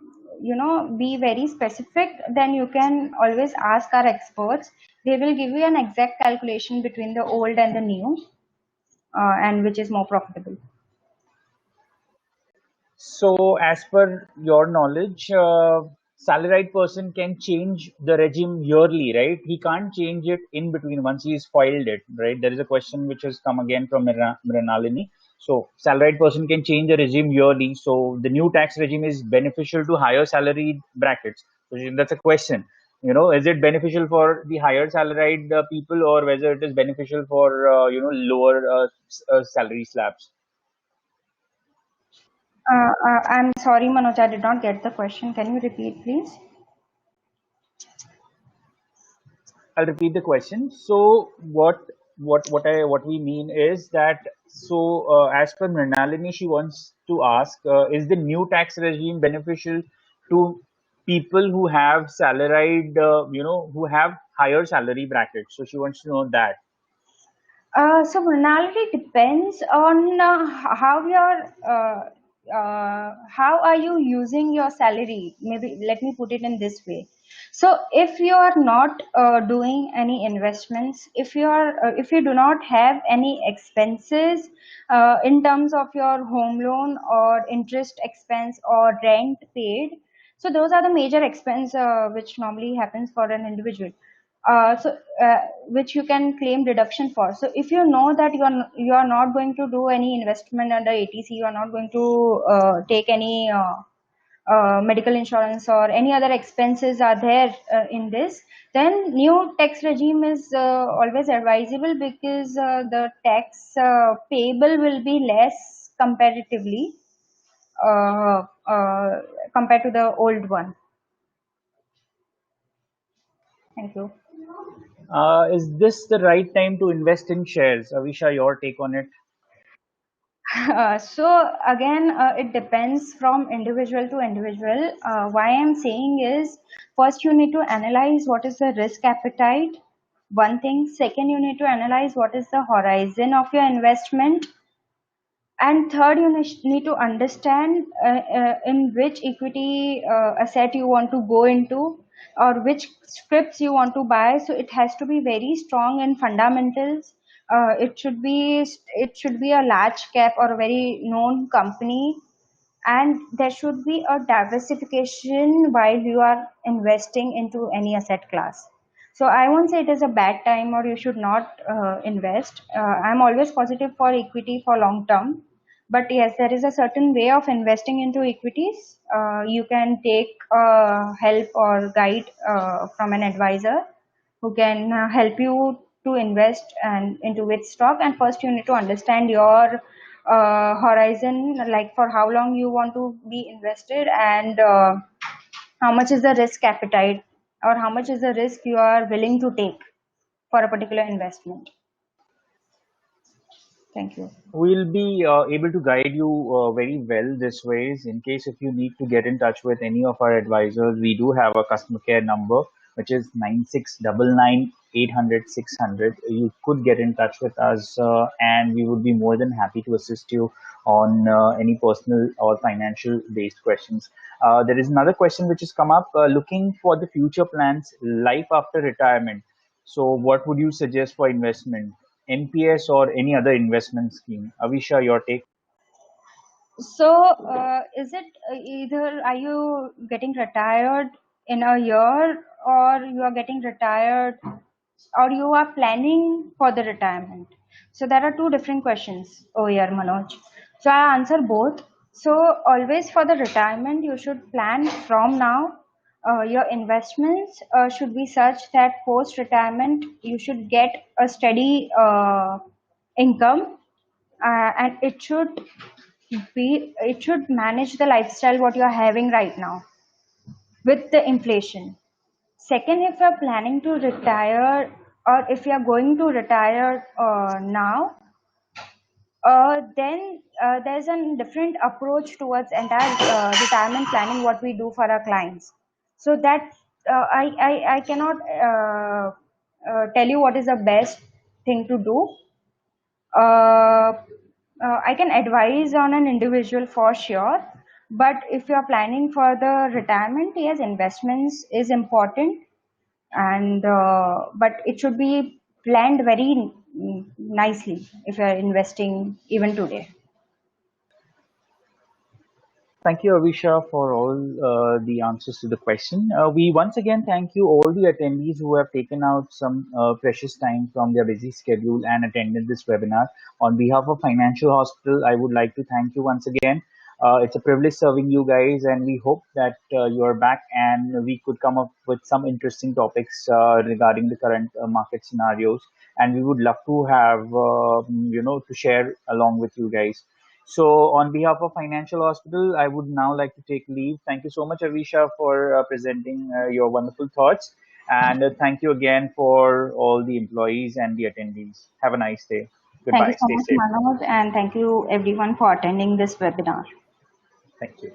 be very specific, then you can always ask our experts. They will give you an exact calculation between the old and the new, and which is more profitable. So, as per your knowledge, salaried person can change the regime yearly, right? He can't change it in between once he's filed it, right? There is a question which has come again from Mrinalini. So, salaried person can change the regime yearly. So, the new tax regime is beneficial to higher salary brackets. So, that's a question. Is it beneficial for the higher salaried people, or whether it is beneficial for lower salary slabs? I'm sorry, Manoj, I did not get the question. Can you repeat, please? I'll repeat the question. So what we mean is that, as per Mrinalini, she wants to ask, is the new tax regime beneficial to people who have salaried, who have higher salary brackets? So she wants to know that. So Mrinalini, depends on how are you using your salary. Maybe let me put it in this way. So if you are not doing any investments, if you do not have any expenses in terms of your home loan or interest expense or rent paid, so those are the major expense which normally happens for an individual. Which you can claim deduction for. So if you know that you are not going to do any investment under ATC, you are not going to take any medical insurance or any other expenses are there in this, then new tax regime is always advisable, because the tax payable will be less comparatively compared to the old one. Thank you. Is this the right time to invest in shares? Avisha, your take on it? So again, it depends from individual to individual. Why I'm saying is, first you need to analyze what is the risk appetite. One thing. Second, you need to analyze what is the horizon of your investment. And third, you need to understand in which equity asset you want to go into, or which scripts you want to buy. So it has to be very strong in fundamentals. It should be a large cap or a very known company, and there should be a diversification while you are investing into any asset class. So I won't say it is a bad time or you should not invest. I'm always positive for equity for long term, but yes, there is a certain way of investing into equities. You can take help or guide from an advisor who can help you to invest and into which stock. And first you need to understand your horizon, like for how long you want to be invested, and how much is the risk appetite, or how much is the risk you are willing to take for a particular investment. Thank you. We'll be able to guide you very well this ways. In case if you need to get in touch with any of our advisors, we do have a customer care number. which is 9699 800 600. You could get in touch with us, and we would be more than happy to assist you on any personal or financial based questions. There is another question which has come up, looking for the future plans, life after retirement. So what would you suggest for investment, NPS or any other investment scheme? Avisha, your take. So, is it either are you getting retired in a year, or you are getting retired, or you are planning for the retirement? So there are two different questions over here, Manoj. So I answer both. So always for the retirement, you should plan from now. Your investments should be such that post retirement you should get a steady income, and it should manage the lifestyle what you're having right now with the inflation. Second, if you're planning to retire, or if you're going to retire now, then there's a different approach towards entire retirement planning what we do for our clients. So that I cannot tell you what is the best thing to do. uh, I can advise on an individual for sure, but if you are planning for the retirement, yes, investments is important, and but it should be planned very nicely if you are investing even today. Thank you, Avisha, for all the answers to the question. We once again thank you all the attendees who have taken out some precious time from their busy schedule and attended this webinar. On behalf of Financial Hospital, I would like to thank you once again. It's a privilege serving you guys, and we hope that you are back and we could come up with some interesting topics regarding the current market scenarios. And we would love to have, to share along with you guys. So, on behalf of Financial Hospital, I would now like to take leave. Thank you so much, Avisha, for presenting your wonderful thoughts. And thank you again for all the employees and the attendees. Have a nice day. Thank you Goodbye. so Stay much, safe. Manoj, and thank you everyone for attending this webinar. Thank you.